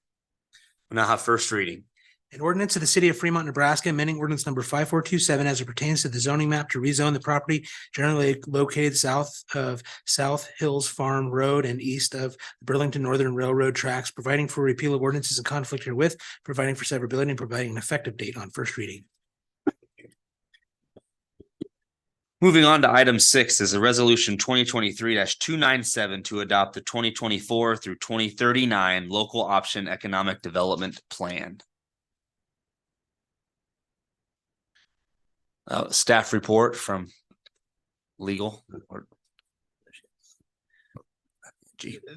We now have first reading. An ordinance of the city of Fremont, Nebraska, amending ordinance number 5427 as it pertains to the zoning map to rezone the property generally located south of South Hills Farm Road and east of the Burlington Northern Railroad tracks, providing for repeal of ordinances in conflict herewith, providing for severability, and providing an effective date on first reading. Moving on to item 6 is a resolution 2023-297 to adopt the 2024 through 2039 local option economic development plan. Staff report from legal.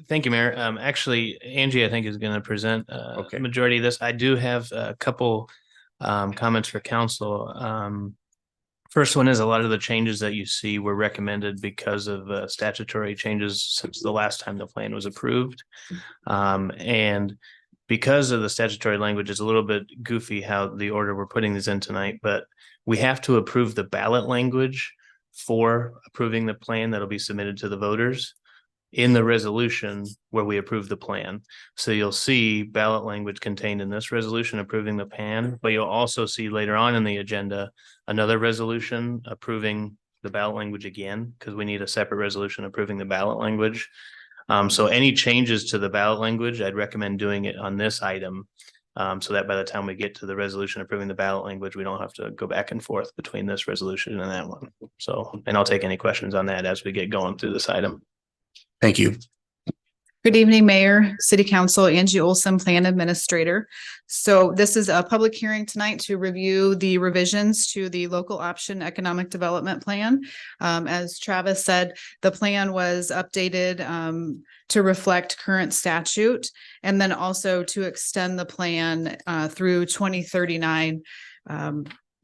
Thank you, Mayor. Actually, Angie, I think, is going to present Okay. majority of this. I do have a couple comments for council. First one is a lot of the changes that you see were recommended because of statutory changes since the last time the plan was approved. And because of the statutory language, it's a little bit goofy how the order we're putting these in tonight, but we have to approve the ballot language for approving the plan that'll be submitted to the voters in the resolution where we approve the plan. So you'll see ballot language contained in this resolution approving the plan, but you'll also see later on in the agenda another resolution approving the ballot language again, because we need a separate resolution approving the ballot language. So any changes to the ballot language, I'd recommend doing it on this item. So that by the time we get to the resolution approving the ballot language, we don't have to go back and forth between this resolution and that one. So, and I'll take any questions on that as we get going through this item. Thank you. Good evening, Mayor, City Council, Angie Olson, Plan Administrator. So this is a public hearing tonight to review the revisions to the local option economic development plan. As Travis said, the plan was updated to reflect current statute and then also to extend the plan through 2039.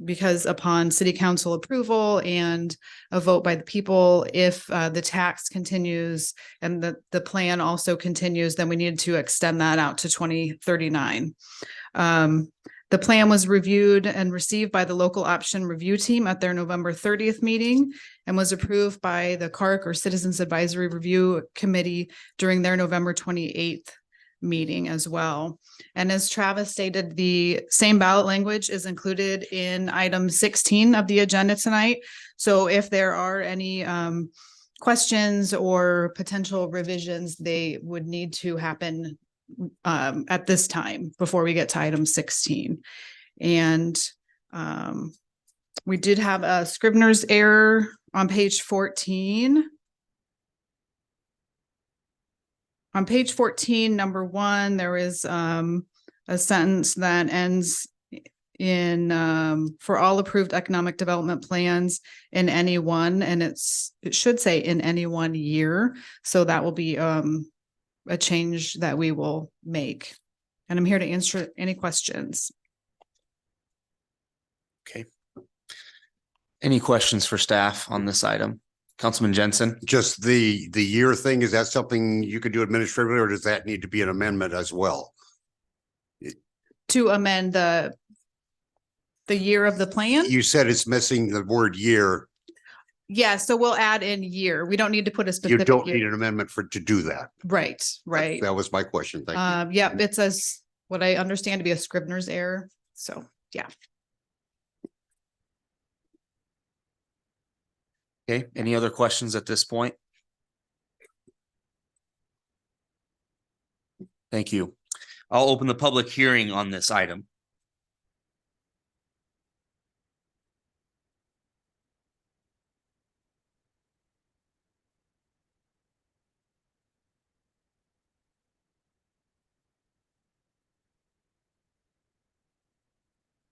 Because upon city council approval and a vote by the people, if the tax continues and the plan also continues, then we need to extend that out to 2039. The plan was reviewed and received by the local option review team at their November 30th meeting and was approved by the CARC or Citizens Advisory Review Committee during their November 28th meeting as well. And as Travis stated, the same ballot language is included in item 16 of the agenda tonight. So if there are any questions or potential revisions, they would need to happen at this time before we get to item 16. And we did have a Scrivener's error on page 14. On page 14, number 1, there is a sentence that ends in for all approved economic development plans in any one, and it should say in any 1 year. So that will be a change that we will make. And I'm here to answer any questions. Okay. Any questions for staff on this item? Councilman Jensen? Just the year thing, is that something you could do administratively, or does that need to be an amendment as well? To amend the year of the plan? You said it's missing the word year. Yeah, so we'll add in year. We don't need to put a You specific don't year. need an amendment to do that. Right, right. That was my question. Thank you. Yep, it says what I understand to be a Scrivener's error. So, yeah. Okay, any other questions at this point? Thank you. I'll open the public hearing on this item.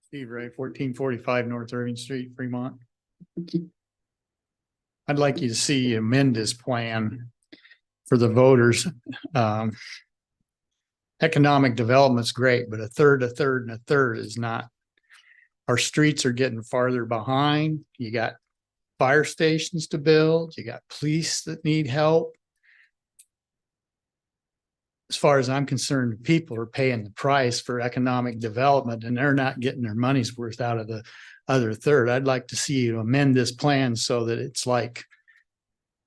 Steve Ray, 1445 North Irving Street, Fremont. I'd like you to see amend this plan for the voters. Economic development's great, but a third, and a third is not. Our streets are getting farther behind. You got fire stations to build. You got police that need help. As far as I'm concerned, people are paying the price for economic development and they're not getting their money's worth out of the other third. I'd like to see you amend this plan so that it's like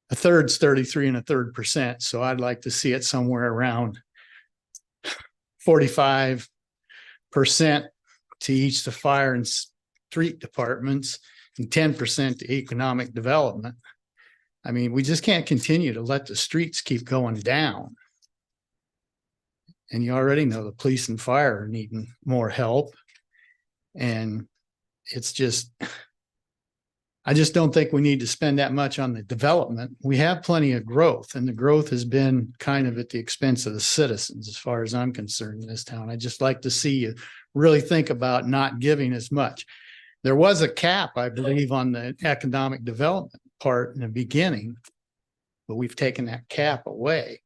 a third's 33 and a third percent. So I'd like to see it somewhere around 45% to each the fire and street departments and 10% to economic development. I mean, we just can't continue to let the streets keep going down. And you already know the police and fire are needing more help. And it's just, I just don't think we need to spend that much on the development. We have plenty of growth, and the growth has been kind of at the expense of the citizens, as far as I'm concerned in this town. I'd just like to see you really think about not giving as much. There was a cap, I believe, on the economic development part in the beginning, but we've taken that cap away.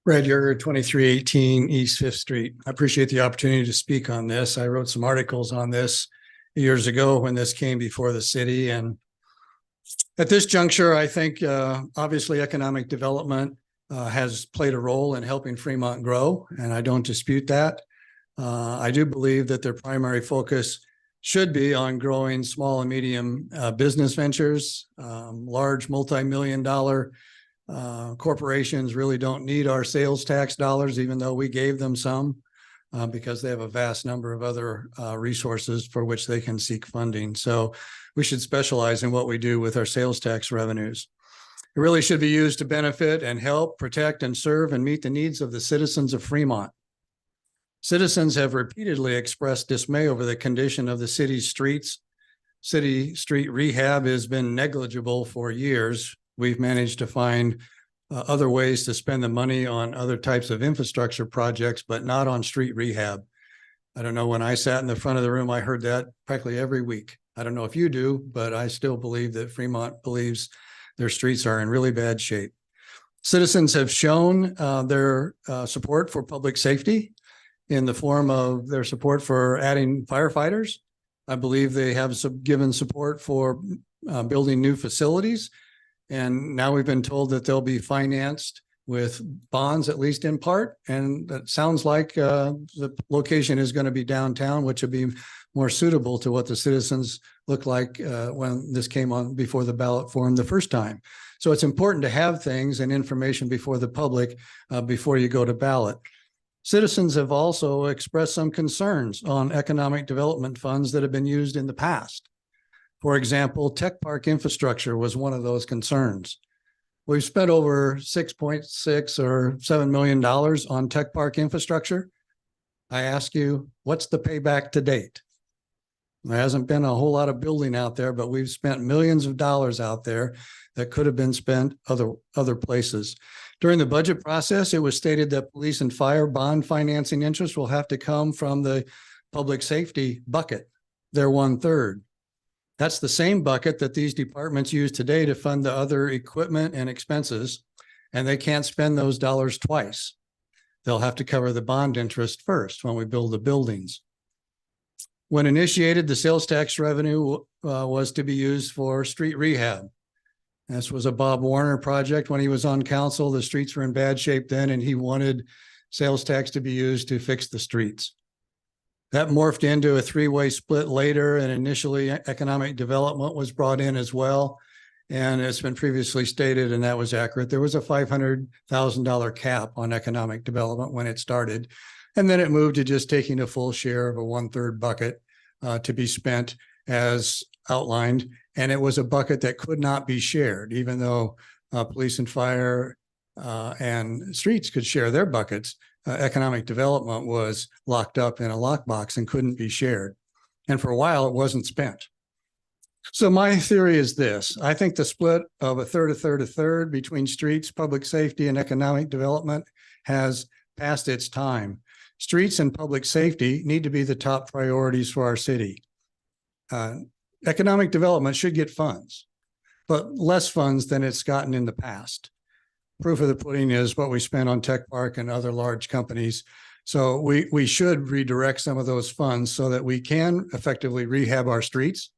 Brad Yerger, 2318 East Fifth Street. I appreciate the opportunity to speak on this. I wrote some articles on this years ago when this came before the city. And at this juncture, I think obviously economic development has played a role in helping Fremont grow, and I don't dispute that. I do believe that their primary focus should be on growing small and medium business ventures. Large multi-million-dollar corporations really don't need our sales tax dollars, even though we gave them some, because they have a vast number of other resources for which they can seek funding. So we should specialize in what we do with our sales tax revenues. It really should be used to benefit and help protect and serve and meet the needs of the citizens of Fremont. Citizens have repeatedly expressed dismay over the condition of the city's streets. City street rehab has been negligible for years. We've managed to find other ways to spend the money on other types of infrastructure projects, but not on street rehab. I don't know, when I sat in the front of the room, I heard that practically every week. I don't know if you do, but I still believe that Fremont believes their streets are in really bad shape. Citizens have shown their support for public safety in the form of their support for adding firefighters. I believe they have given support for building new facilities. And now we've been told that they'll be financed with bonds, at least in part. And that sounds like the location is going to be downtown, which would be more suitable to what the citizens look like when this came on before the ballot form the first time. So it's important to have things and information before the public before you go to ballot. Citizens have also expressed some concerns on economic development funds that have been used in the past. For example, tech park infrastructure was one of those concerns. We've spent over 6.6 or $7 million on tech park infrastructure. I ask you, what's the payback to date? There hasn't been a whole lot of building out there, but we've spent millions of dollars out there that could have been spent other places. During the budget process, it was stated that police and fire bond financing interest will have to come from the public safety bucket. They're 1/3. That's the same bucket that these departments use today to fund the other equipment and expenses, and they can't spend those dollars twice. They'll have to cover the bond interest first when we build the buildings. When initiated, the sales tax revenue was to be used for street rehab. This was a Bob Warner project when he was on council. The streets were in bad shape then, and he wanted sales tax to be used to fix the streets. That morphed into a three-way split later, and initially economic development was brought in as well. And it's been previously stated, and that was accurate, there was a $500,000 cap on economic development when it started. And then it moved to just taking a full share of a 1/3 bucket to be spent as outlined. And it was a bucket that could not be shared, even though police and fire and streets could share their buckets. Economic development was locked up in a lockbox and couldn't be shared. And for a while, it wasn't spent. So my theory is this: I think the split of a third between streets, public safety, and economic development has passed its time. Streets and public safety need to be the top priorities for our city. Economic development should get funds, but less funds than it's gotten in the past. Proof of the pudding is what we spent on Tech Park and other large companies. So we should redirect some of those funds so that we can effectively rehab our streets.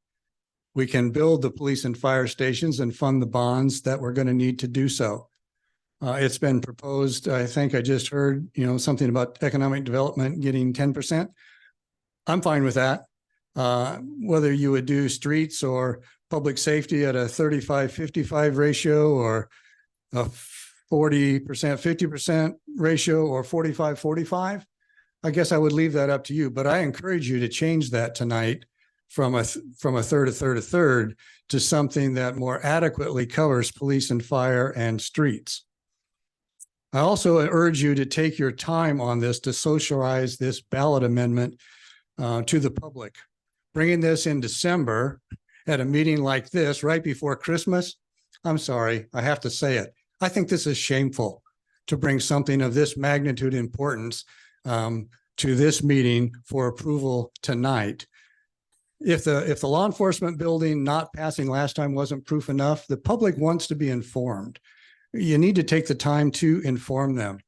We can build the police and fire stations and fund the bonds that we're going to need to do so. It's been proposed, I think I just heard, something about economic development getting 10%. I'm fine with that. Whether you would do streets or public safety at a 35-55 ratio or a 40%, 50% ratio or 45-45, I guess I would leave that up to you, but I encourage you to change that tonight from a third to something that more adequately covers police and fire and streets. I also urge you to take your time on this to socialize this ballot amendment to the public. Bringing this in December at a meeting like this right before Christmas, I'm sorry, I have to say it. I think this is shameful to bring something of this magnitude importance to this meeting for approval tonight. If the law enforcement building not passing last time wasn't proof enough, the public wants to be informed. You need to take the time to inform them.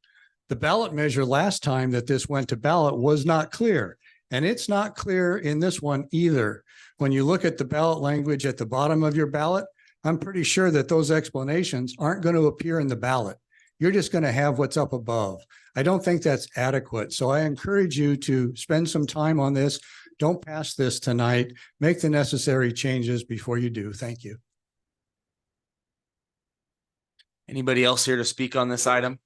The ballot measure last time that this went to ballot was not clear, and it's not clear in this one either. When you look at the ballot language at the bottom of your ballot, I'm pretty sure that those explanations aren't going to appear in the ballot. You're just going to have what's up above. I don't think that's adequate. So I encourage you to spend some time on this. Don't pass this tonight. Make the necessary changes before you do. Thank you. Anybody else here to speak on this item?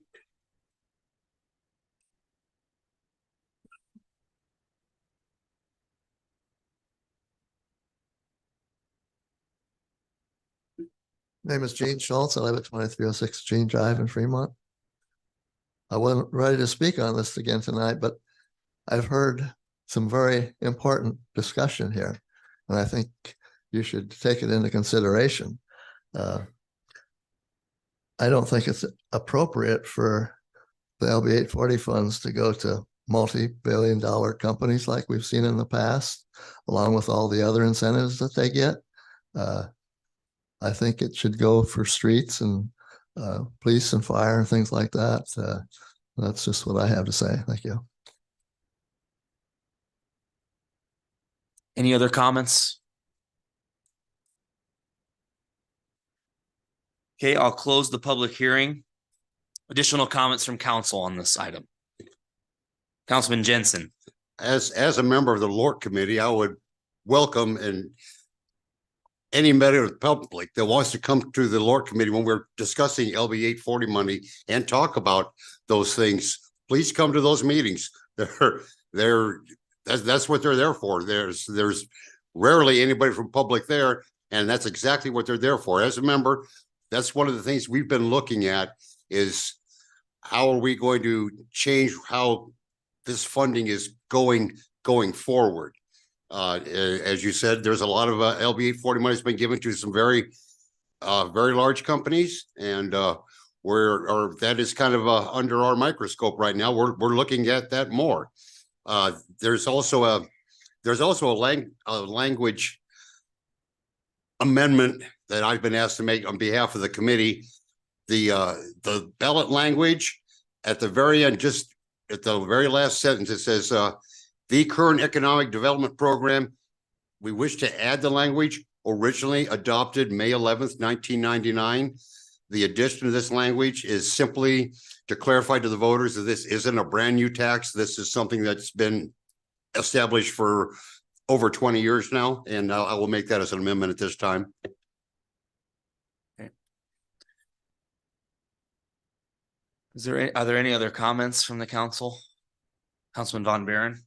Name is Gene Schultz. I live at 2306 Gene Drive in Fremont. I wasn't ready to speak on this again tonight, but I've heard some very important discussion here, and I think you should take it into consideration. I don't think it's appropriate for the LB 840 funds to go to multi-billion-dollar companies like we've seen in the past, along with all the other incentives that they get. I think it should go for streets and police and fire and things like that. That's just what I have to say. Thank you. Any other comments? Okay, I'll close the public hearing. Additional comments from council on this item. Councilman Jensen. As a member of the LORC committee, I would welcome and any member of the public that wants to come to the LORC committee when we're discussing LB 840 money and talk about those things, please come to those meetings. That's what they're there for. There's rarely anybody from public there, and that's exactly what they're there for. As a member, that's one of the things we've been looking at is how are we going to change how this funding is going forward. As you said, there's a lot of LB 840 money has been given to some very large companies, and that is kind of under our microscope right now. We're looking at that more. There's also a language amendment that I've been asked to make on behalf of the committee. The ballot language at the very end, just at the very last sentence, it says the current economic development program. We wish to add the language originally adopted May 11th, 1999. The addition of this language is simply to clarify to the voters that this isn't a brand new tax. This is something that's been established for over 20 years now, and I will make that as an amendment at this time. Are there any other comments from the council? Councilman Von Buren?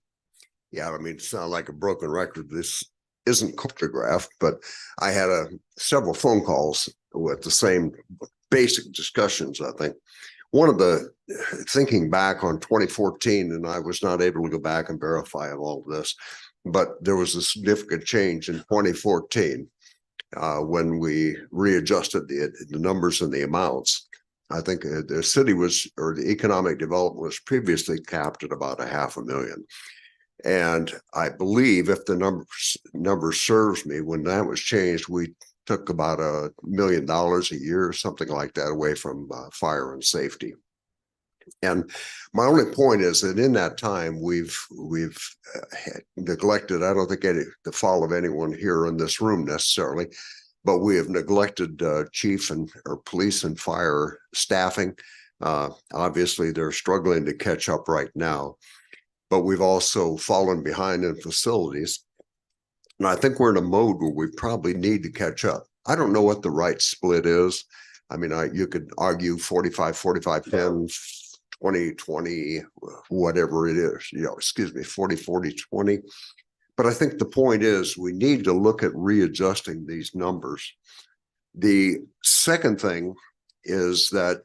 Yeah, I mean, it sounds like a broken record. This isn't choreographed, but I had several phone calls with the same basic discussions, I think. One of the thinking back on 2014, and I was not able to go back and verify all of this, but there was a significant change in 2014 when we readjusted the numbers and the amounts. I think the city was, or the economic development was previously capped at about $500,000. And I believe if the number serves me, when that was changed, we took about $1 million a year or something like that away from fire and safety. And my only point is that in that time, we've neglected, I don't think the fault of anyone here in this room necessarily, but we have neglected chief or police and fire staffing. Obviously, they're struggling to catch up right now, but we've also fallen behind in facilities. And I think we're in a mode where we probably need to catch up. I don't know what the right split is. I mean, you could argue 45, 45, 10, 20, 20, whatever it is, 40, 40, 20. But I think the point is we need to look at readjusting these numbers. The second thing is that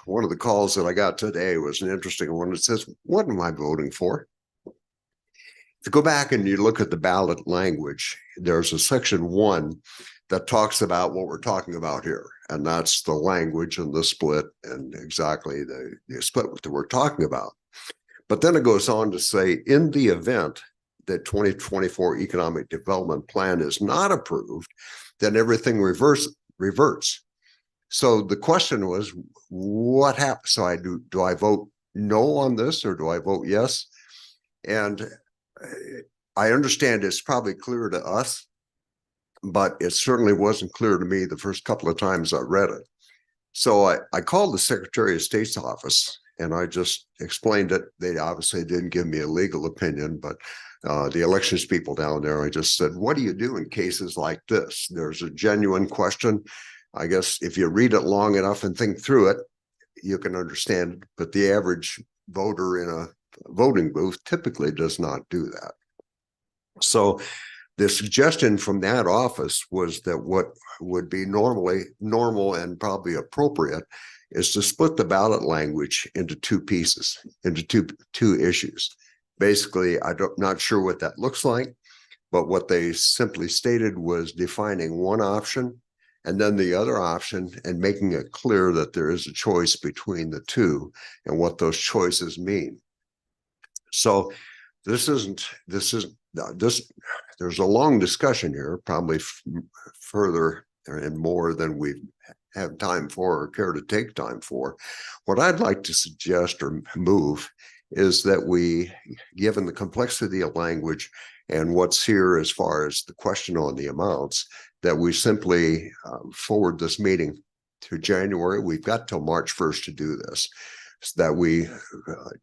one of the calls that I got today was an interesting one. It says, what am I voting for? If you go back and you look at the ballot language, there's a section 1 that talks about what we're talking about here. And that's the language and the split and exactly the split that we're talking about. But then it goes on to say, in the event that 2024 economic development plan is not approved, then everything reverts. So the question was, what happens? So do I vote no on this or do I vote yes? And I understand it's probably clear to us, but it certainly wasn't clear to me the first couple of times I read it. So I called the Secretary of State's office and I just explained it. They obviously didn't give me a legal opinion, but the elections people down there, I just said, what do you do in cases like this? There's a genuine question. I guess if you read it long enough and think through it, you can understand it, but the average voter in a voting booth typically does not do that. So the suggestion from that office was that what would be normal and probably appropriate is to split the ballot language into 2 pieces, into two issues. Basically, not sure what that looks like, but what they simply stated was defining one option and then the other option and making it clear that there is a choice between the two and what those choices mean. So there's a long discussion here, probably further and more than we have time for or care to take time for. What I'd like to suggest or move is that we, given the complexity of language and what's here as far as the question on the amounts, that we simply forward this meeting to January. We've got till March 1st to do this, so that we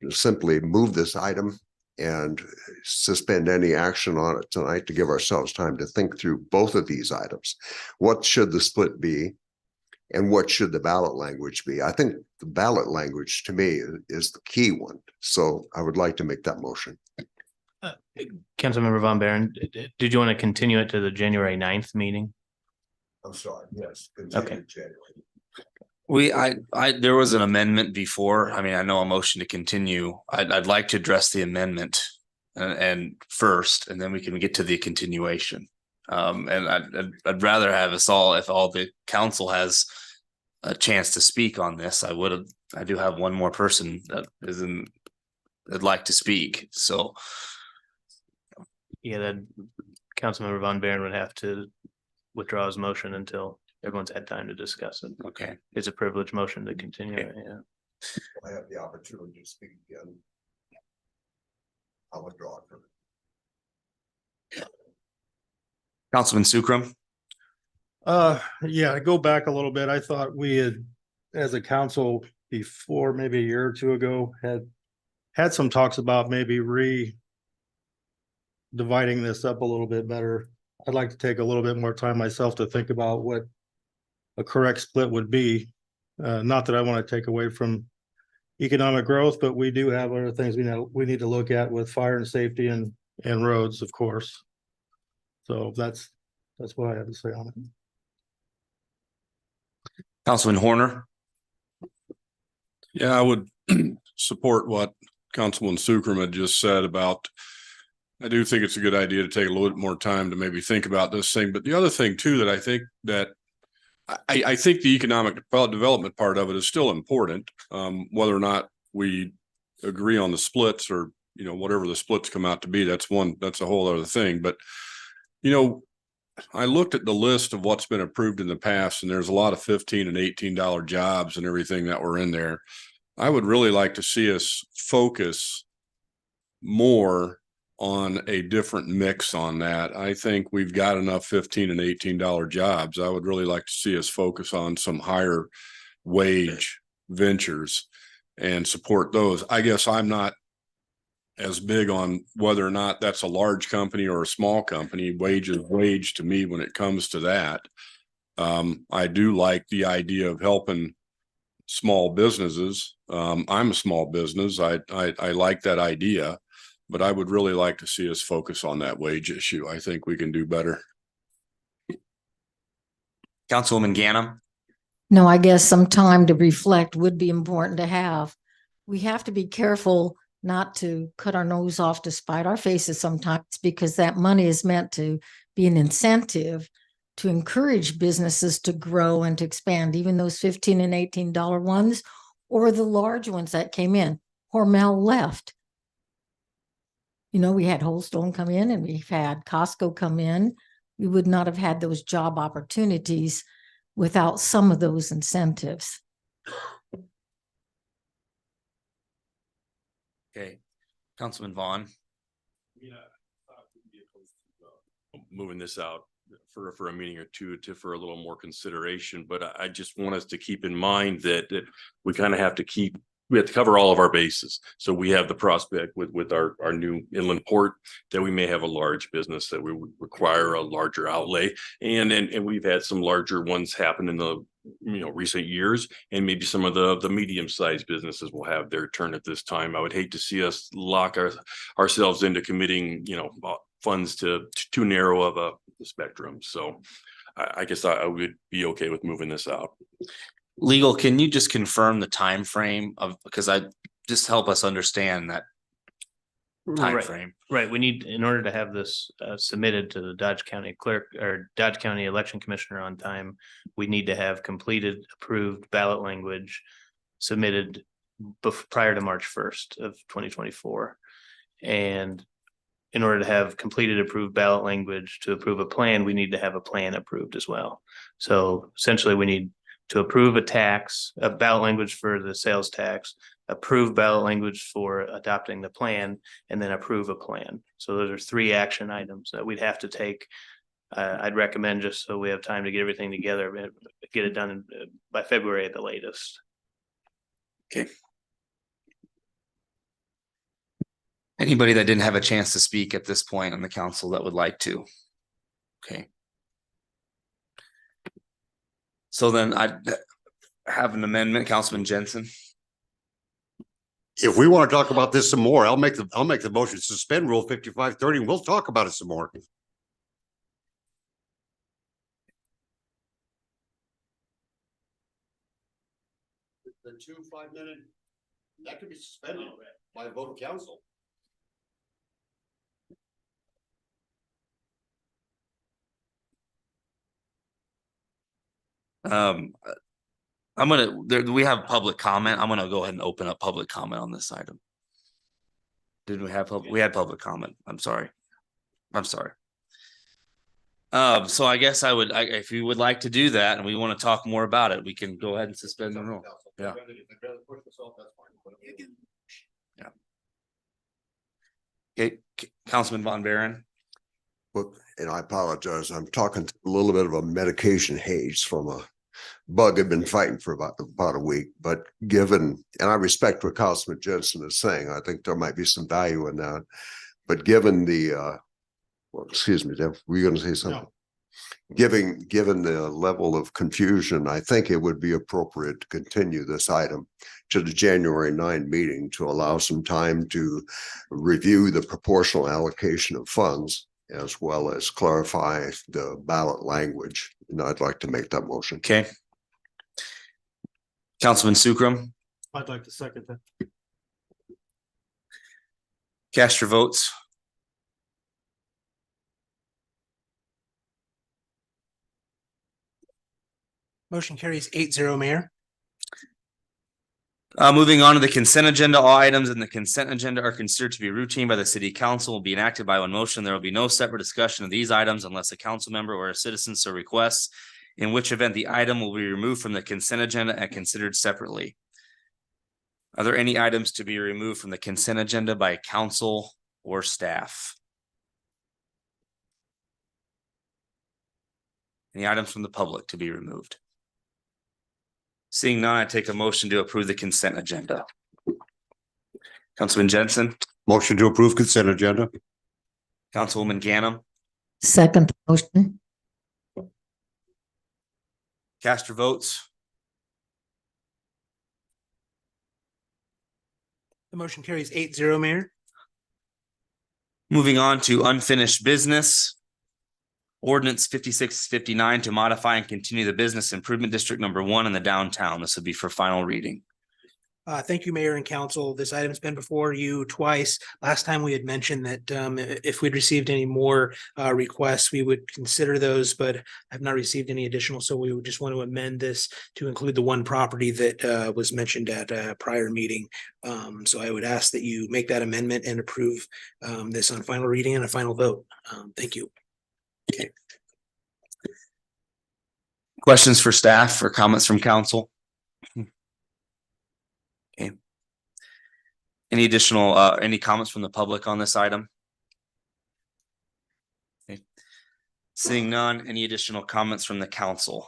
simply move this item and suspend any action on it tonight to give ourselves time to think through both of these items. What should the split be? And what should the ballot language be? I think the ballot language to me is the key one. So I would like to make that motion. Councilmember Von Buren, did you want to continue it to the January 9th meeting? I'm sorry. Yes. Okay. There was an amendment before. I mean, I know a motion to continue. I'd like to address the amendment and first, and then we can get to the continuation. And I'd rather have us all, if all the council has a chance to speak on this, I do have one more person that'd like to speak. So. Yeah, that Councilmember Von Buren would have to withdraw his motion until everyone's had time to discuss it. Okay. It's a privileged motion to continue. Okay. Yeah. I have the opportunity to speak again. I'll withdraw it from it. Councilman Sukram. Yeah, I go back a little bit. I thought we had, as a council before, maybe a year or two ago, had some talks about maybe dividing this up a little bit better. I'd like to take a little bit more time myself to think about what a correct split would be. Not that I want to take away from economic growth, but we do have other things we need to look at with fire and safety and roads, of course. So that's what I have to say on it. Councilman Horner. Yeah, I would support what Councilman Sucrum had just said about, I do think it's a good idea to take a little bit more time to maybe think about this thing. But the other thing too, that I think that I think the economic development part of it is still important. Whether or not we agree on the splits or, you know, whatever the splits come out to be, that's a whole other thing. But, you know, I looked at the list of what's been approved in the past, and there's a lot of $15 and $18 jobs and everything that were in there. I would really like to see us focus more on a different mix on that. I think we've got enough $15 and $18 jobs. I would really like to see us focus on some higher wage ventures and support those. I guess I'm not as big on whether or not that's a large company or a small company. Wage is wage to me when it comes to that. I do like the idea of helping small businesses. I'm a small business. I like that idea, but I would really like to see us focus on that wage issue. I think we can do better. Councilwoman Ganem. No, I guess some time to reflect would be important to have. We have to be careful not to cut our nose off to spite our faces sometimes, because that money is meant to be an incentive to encourage businesses to grow and to expand, even those $15 and $18 ones or the large ones that came in. Hormel left. You know, we had Holstone come in and we've had Costco come in. We would not have had those job opportunities without some of those incentives. Okay. Councilman Vaughn. Moving this out for a meeting or two for a little more consideration, but I just want us to keep in mind that we kind of have to cover all of our bases. So we have the prospect with our new inland port that we may have a large business that we would require a larger outlay. And we've had some larger ones happen in the recent years, and maybe some of the medium-sized businesses will have their turn at this time. I would hate to see us lock ourselves into committing, funds to too narrow of a spectrum. So I guess I would be okay with moving this out. Legal, can you just confirm the time frame of, because I just help us understand that time frame. Right. We need, in order to have this submitted to the Dodge County clerk or Dodge County Election Commissioner on time, we need to have completed approved ballot language submitted prior to March 1st of 2024. And in order to have completed approved ballot language to approve a plan, we need to have a plan approved as well. So essentially we need to approve a ballot language for the sales tax, approve ballot language for adopting the plan, and then approve a plan. So those are 3 action items that we'd have to take. I'd recommend, just so we have time to get everything together, get it done by February at the latest. Okay. Anybody that didn't have a chance to speak at this point on the council that would like to? Okay. So then I have an amendment, Councilman Jensen. If we want to talk about this some more, I'll make the motion to suspend Rule 5530 and we'll talk about it some more. The 2 5-minute, that could be suspended by a vote of council. We have public comment. I'm gonna go ahead and open up public comment on this item. Did we have we had public comment? I'm sorry. So I guess if you would like to do that and we want to talk more about it, we can go ahead and suspend the rule. Yeah. Yeah. Okay, Councilman Von Baron. Well, and I apologize. I'm talking a little bit of a medication haze from a bug I've been fighting for about a week. But given, and I respect what Councilman Jensen is saying, I think there might be some value in that. But given the, well, excuse me, Deb, were you going to say something? No. given the level of confusion, I think it would be appropriate to continue this item to the January 9 meeting to allow some time to review the proportional allocation of funds as well as clarify the ballot language. And I'd like to make that motion. Okay. Councilman Sukram, I'd like to second that. cast your votes. Motion carries 8-0, Mayor. Moving on to the consent agenda, all items in the consent agenda are considered to be routine by the city council, will be enacted by one motion. There will be no separate discussion of these items unless a council member or a citizen so requests, in which event the item will be removed from the consent agenda and considered separately. Are there any items to be removed from the consent agenda by council or staff? Any items from the public to be removed? Seeing none, I take a motion to approve the consent agenda. Councilman Jensen, Motion to approve consent agenda. Councilwoman Ganem, Second motion. cast your votes. The motion carries 8-0, Mayor. Moving on to unfinished business. Ordinance 5659 to modify and continue the business improvement district number 1 in the downtown. This would be for final reading. Thank you, Mayor and Council. This item's been before you twice. Last time we had mentioned that if we'd received any more requests, we would consider those, but I've not received any additional, so we would just want to amend this to include the one property that was mentioned at a prior meeting. So I would ask that you make that amendment and approve this on final reading and a final vote. Thank you. Okay. Questions for staff or comments from council? Okay. Any additional, any comments from the public on this item? Okay. Seeing none, any additional comments from the council?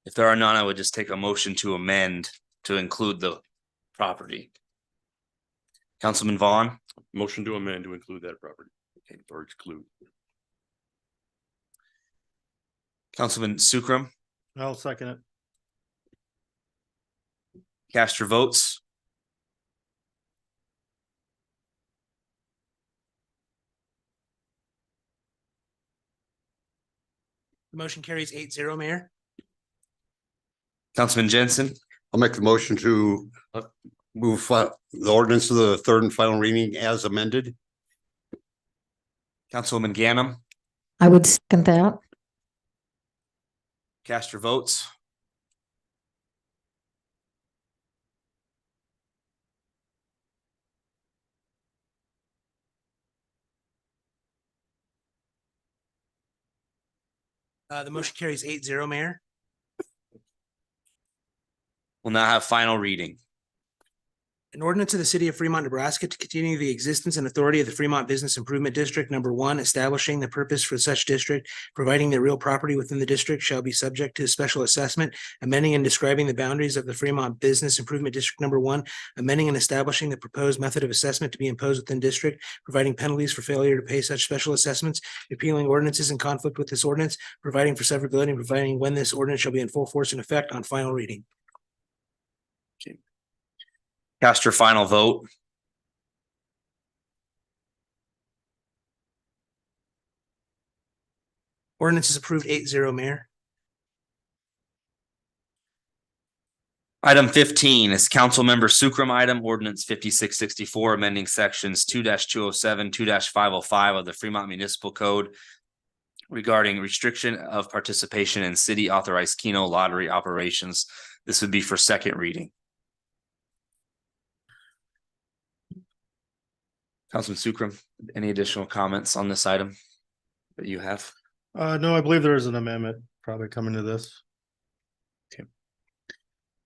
If there are none, I would just take a motion to amend to include the property. Councilman Vaughn, Motion to amend to include that property. Okay, or exclude. Councilman Sukram, I'll second it. cast your votes. The motion carries 8-0, Mayor. Councilman Jensen, I'll make the motion to move the ordinance to the third and final reading as amended. Councilwoman Ganem, I would second that. cast your votes. The motion carries 8-0, Mayor. We'll now have final reading. An ordinance of the city of Fremont, Nebraska to continue the existence and authority of the Fremont Business Improvement District number 1, establishing the purpose for such district, providing that real property within the district shall be subject to special assessment, amending and describing the boundaries of the Fremont Business Improvement District number 1, amending and establishing the proposed method of assessment to be imposed within district, providing penalties for failure to pay such special assessments, repealing ordinances in conflict with this ordinance, providing for severability, and providing when this ordinance shall be in full force and effect on final reading. Cast your final vote. Ordinance is approved 8-0, Mayor. Item 15 is council member Sukram item ordinance 5664, amending sections 2-207, 2-505 of the Fremont Municipal Code regarding restriction of participation in city authorized Keno lottery operations. This would be for second reading. Councilman Sukram, any additional comments on this item that you have? No, I believe there is an amendment probably coming to this.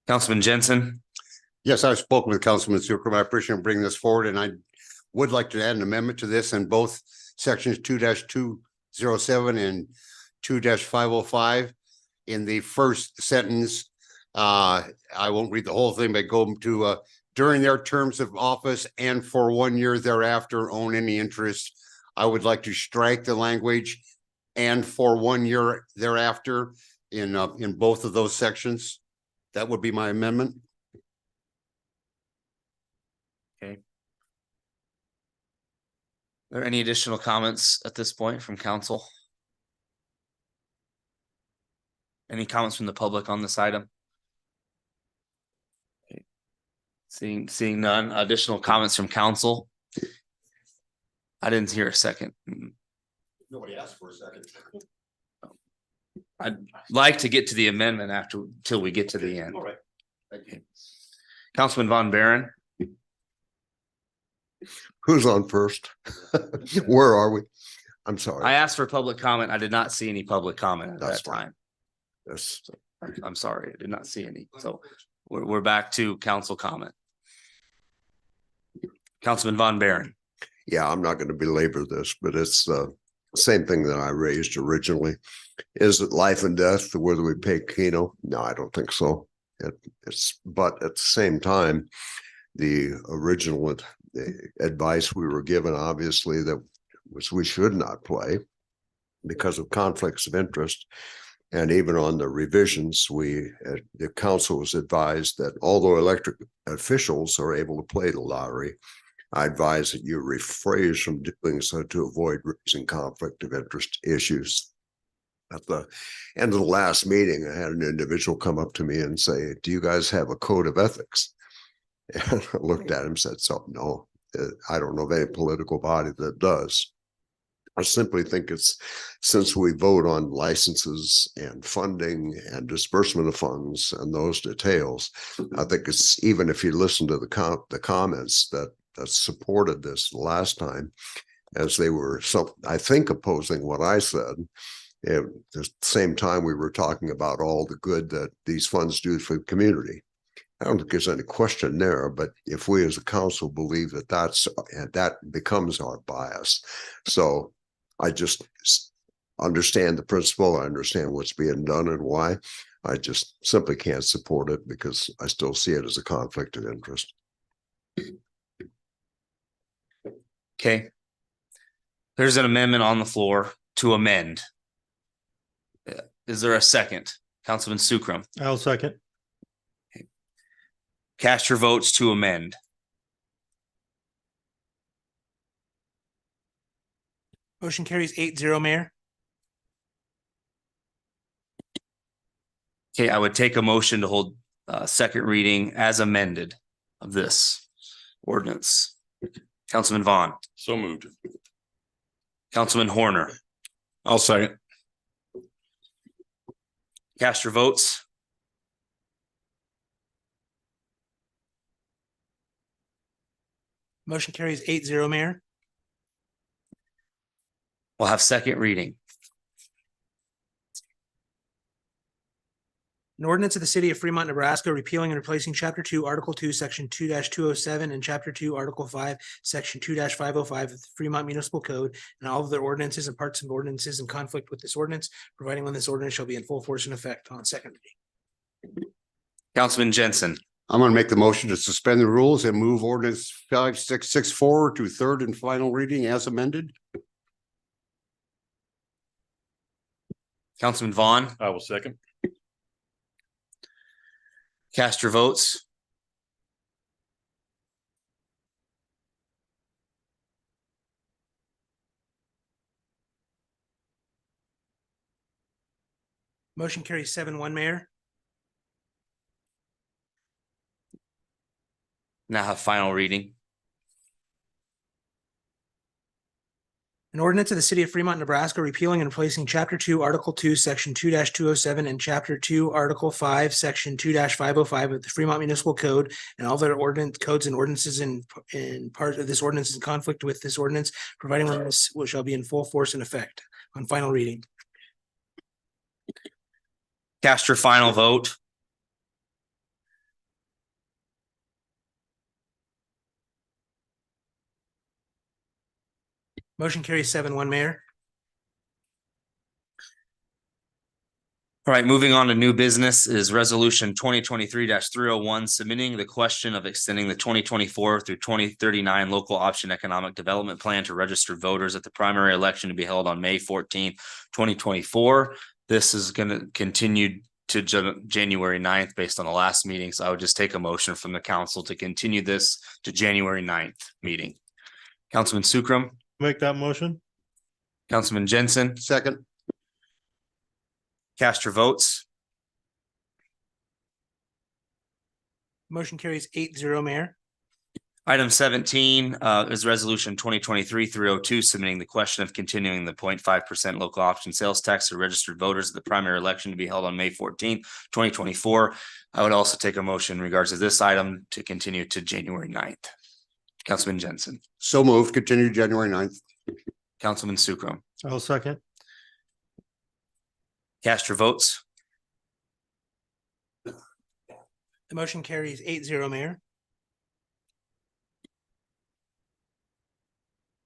Councilman Jensen, Yes, I've spoken with Councilman Sukram. I appreciate him bringing this forward, and I would like to add an amendment to this in both sections 2-207 and 2-505. In the first sentence, I won't read the whole thing, but go to during their terms of office and for 1 year thereafter own any interest. I would like to strike the language and for 1 year thereafter in both of those sections. That would be my amendment. Okay. Are there any additional comments at this point from council? Any comments from the public on this item? Okay. Seeing none, additional comments from council? I didn't hear a second. Nobody asked for a second. I'd like to get to the amendment till we get to the end. All right. Okay. Councilman Von Baron, Who's on first? Where are we? I'm sorry. I asked for public comment. I did not see any public comment at That's that fine. time. Yes. I'm sorry, I did not see any. So we're back to council comment. Councilman Von Baron. Yeah, I'm not going to belabor this, but it's the same thing that I raised originally. Is it life and death whether we pay Keno? No, I don't think so. But at the same time, the original advice we were given, obviously, that was we should not play because of conflicts of interest. And even on the revisions, the council was advised that although elected officials are able to play the lottery, I advise that you rephrase from doing so to avoid raising conflict of interest issues. At the end of the last meeting, I had an individual come up to me and say, "Do you guys have a code of ethics?" And I looked at him and said, "So no, I don't know of any political body that does." I simply think it's, since we vote on licenses and funding and disbursement of funds and those details, I think it's, even if you listen to the comments that supported this last time, as they were, I think, opposing what I said. At the same time, we were talking about all the good that these funds do for the community. I don't think there's any question there, but if we as a council believe that that becomes our bias. So I just understand the principle. I understand what's being done and why. I just simply can't support it because I still see it as a conflict of interest. Okay. There's an amendment on the floor to amend. Is there a second? Councilman Sukram, I'll second. cast your votes to amend. Motion carries 8-0, Mayor. Okay, I would take a motion to hold second reading as amended of this ordinance. Councilman Vaughn, So moved. Councilman Horner, I'll second. cast your votes. Motion carries 8-0, Mayor. We'll have second reading. An ordinance of the city of Fremont, Nebraska, repealing and replacing chapter 2, article 2, section 2-207 and chapter 2, article 5, section 2-505 of the Fremont Municipal Code and all of their ordinances and parts of ordinances in conflict with this ordinance, providing when this ordinance shall be in full force and effect on second reading. Councilman Jensen, I'm going to make the motion to suspend the rules and move ordinance 5664 to third and final reading as amended. Councilman Vaughn, I will second. cast your votes. Motion carries 7-1, Mayor. Now have final reading. An ordinance of the city of Fremont, Nebraska, repealing and replacing chapter 2, article 2, section 2-207 and chapter 2, article 5, section 2-505 of the Fremont Municipal Code and all their ordinance codes and ordinances in part of this ordinance in conflict with this ordinance, providing when this shall be in full force and effect on final reading. Cast your final vote. Motion carries 7-1, Mayor. All right, moving on to new business is resolution 2023-301, submitting the question of extending the 2024 through 2039 local option economic development plan to registered voters at the primary election to be held on May 14th, 2024. This is going to continue to January 9th based on the last meeting. So I would just take a motion from the council to continue this to January 9th meeting. Councilman Sukram, Make that motion. Councilman Jensen, Second, cast your votes. Motion carries 8-0, Mayor. Item 17 is resolution 2023-302, submitting the question of continuing the 0.5% local option sales tax to registered voters at the primary election to be held on May 14th, 2024. I would also take a motion in regards to this item to continue to January 9th. Councilman Jensen, so moved, continue January 9th. Councilman Sukram, I'll second. cast your votes. The motion carries 8-0, Mayor.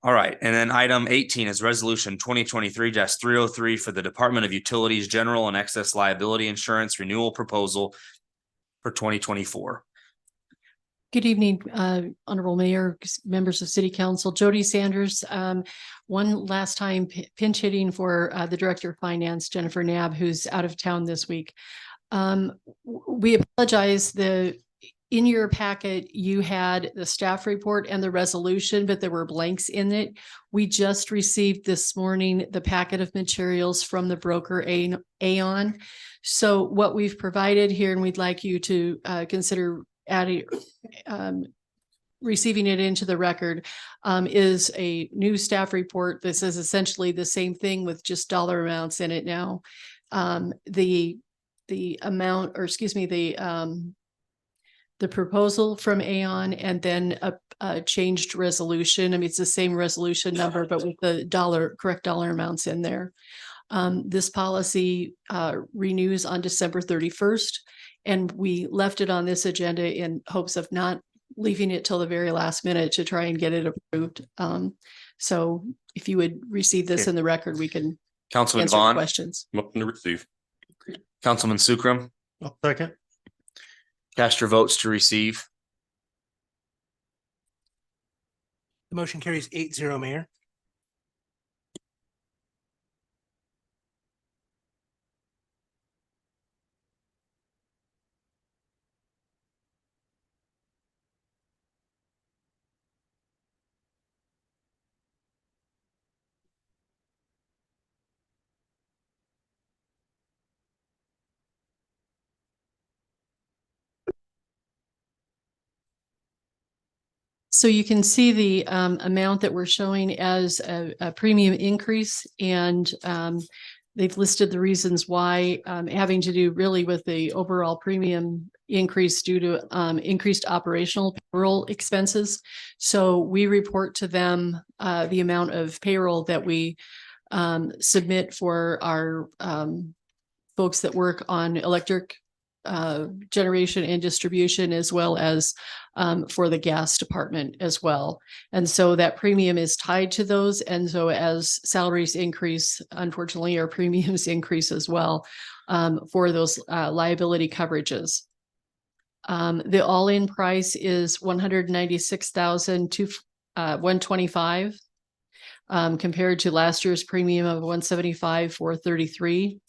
All right, and then item 18 is resolution 2023-303 for the Department of Utilities General and Excess Liability Insurance Renewal Proposal for 2024. Good evening, Honorable Mayor, members of City Council, Jody Sanders. One last time pinch hitting for the Director of Finance, Jennifer Knabb, who's out of town this week. We apologize. In your packet, you had the staff report and the resolution, but there were blanks in it. We just received this morning the packet of materials from the broker Aon. So what we've provided here, and we'd like you to consider adding, receiving it into the record, is a new staff report. This is essentially the same thing with just dollar amounts in it now. The amount, or excuse me, the proposal from Aon, and then a changed resolution. I mean, it's the same resolution number, but with the correct dollar amounts in there. This policy renews on December 31st, and we left it on this agenda in hopes of not leaving it till the very last minute to try and get it approved. So if you would receive this in the record, we can Councilman answer Vaughn, questions. Motion to receive. Councilman Sukram, I'll second. cast your votes to receive. The motion carries 8-0, Mayor. So you can see the amount that we're showing as a premium increase, and they've listed the reasons why, having to do really with the overall premium increase due to increased operational payroll expenses. So we report to them the amount of payroll that we submit for our folks that work on electric generation and distribution, as well as for the gas department as well. And so that premium is tied to those. And so as salaries increase, unfortunately, our premiums increase as well for those liability coverages. The all-in price is $196,125 compared to last year's premium of $175,433.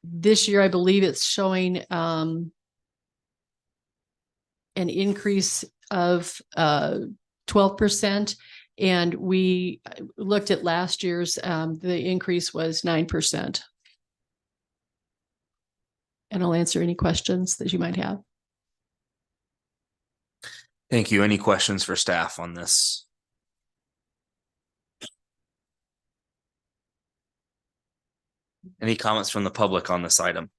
This year, I believe it's showing an increase of 12%. And we looked at last year's, the increase was 9%. And I'll answer any questions that you might have. Thank you. Any questions for staff on this? Any comments from the public on this item?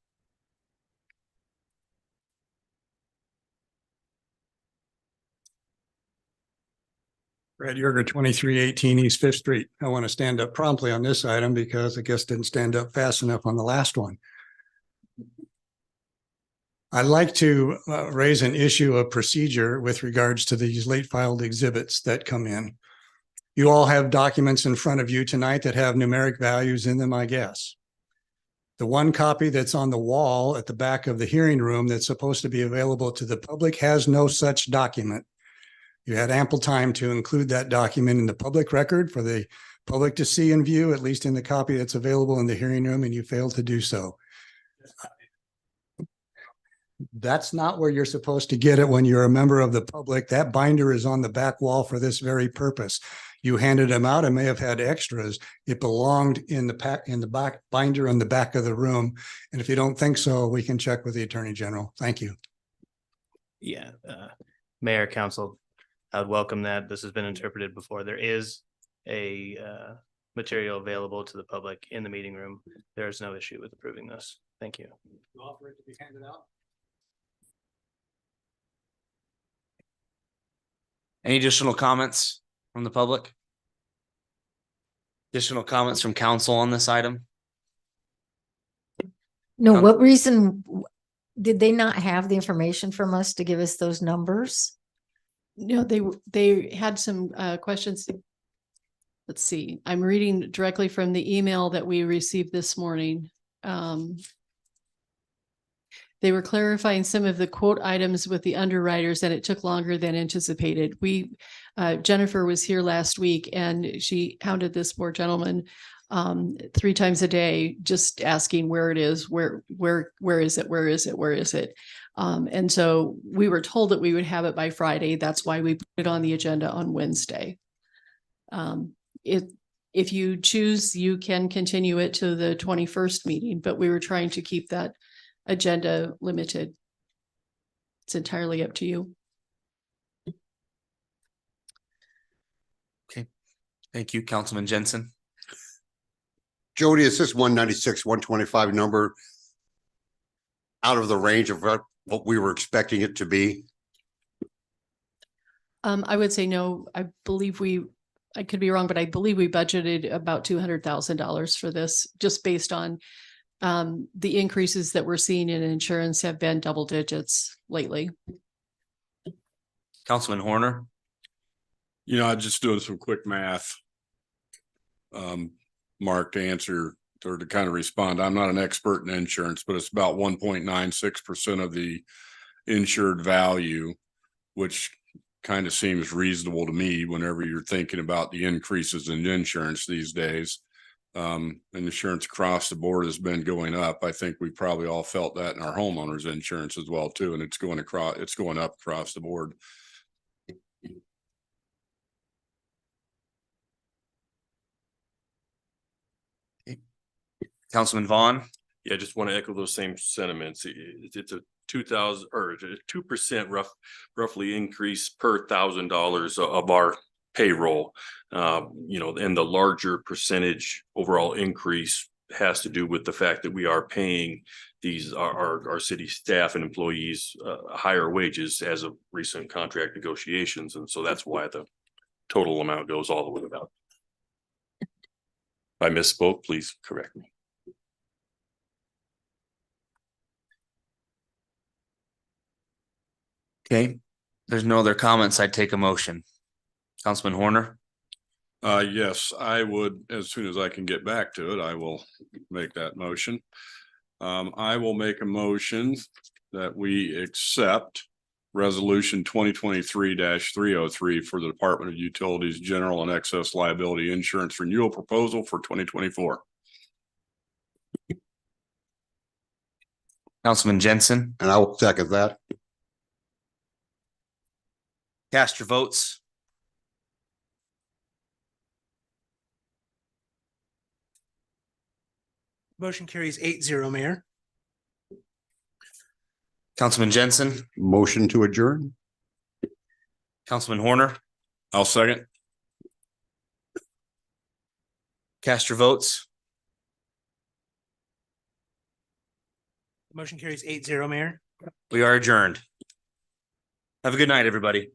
Brad Yerger, 2318 East Fifth Street. I want to stand up promptly on this item because I guess didn't stand up fast enough on the last one. I'd like to raise an issue of procedure with regards to these late filed exhibits that come in. You all have documents in front of you tonight that have numeric values in them, I guess. The one copy that's on the wall at the back of the hearing room that's supposed to be available to the public has no such document. You had ample time to include that document in the public record for the public to see and view, at least in the copy that's available in the hearing room, and you failed to do so. That's not where you're supposed to get it when you're a member of the public. That binder is on the back wall for this very purpose. You handed them out and may have had extras. It belonged in the back binder on the back of the room. And if you don't think so, we can check with the Attorney General. Thank you. Yeah, Mayor, Council, I would welcome that. This has been interpreted before. There is a material available to the public in the meeting room. There is no issue with approving this. Thank you. You offer it to be handed out? Any additional comments from the public? Additional comments from council on this item? No, Coun- what reason did they not have the information from us to give us those numbers? No, they had some questions. Let's see, I'm reading directly from the email that we received this morning. They were clarifying some of the quote items with the underwriters and it took longer than anticipated. Jennifer was here last week and she hounded this poor gentleman 3 times a day, just asking where it is, where is it? And so we were told that we would have it by Friday. That's why we put it on the agenda on Wednesday. If you choose, you can continue it to the 21st meeting, but we were trying to keep that agenda limited. It's entirely up to you. Okay, thank you, Councilman Jensen. Jody, is this 196, 125 number out of the range of what we were expecting it to be? I would say no. I could be wrong, but I believe we budgeted about $200,000 for this, just based on the increases that we're seeing in insurance have been double digits lately. Councilman Horner. You know, I'm just doing some quick math. Mark, to answer or to kind of respond, I'm not an expert in insurance, but it's about 1.96% of the insured value, which kind of seems reasonable to me whenever you're thinking about the increases in insurance these days. And insurance across the board has been going up. I think we probably all felt that in our homeowners insurance as well too, and it's going up across the board. Councilman Vaughn. Yeah, I just want to echo those same sentiments. It's a 2,000 or 2% roughly increase per $1,000 of our payroll. You know, and the larger percentage overall increase has to do with the fact that we are paying these our city staff and employees higher wages as of recent contract negotiations, and so that's why the total amount goes all the way up. If I misspoke, please correct me. Okay, there's no other comments. I'd take a motion. Councilman Horner. Yes, I would, as soon as I can get back to it, I will make that motion. I will make a motion that we accept resolution 2023-303 for the Department of Utilities General and Excess Liability Insurance Renewal Proposal for 2024. Councilman Jensen. And I will second that. Cast your votes. Motion carries 8-0, Mayor. Councilman Jensen. Motion to adjourn. Councilman Horner. I'll second. Cast your votes. Motion carries 8-0, Mayor. We are adjourned. Have a good night, everybody.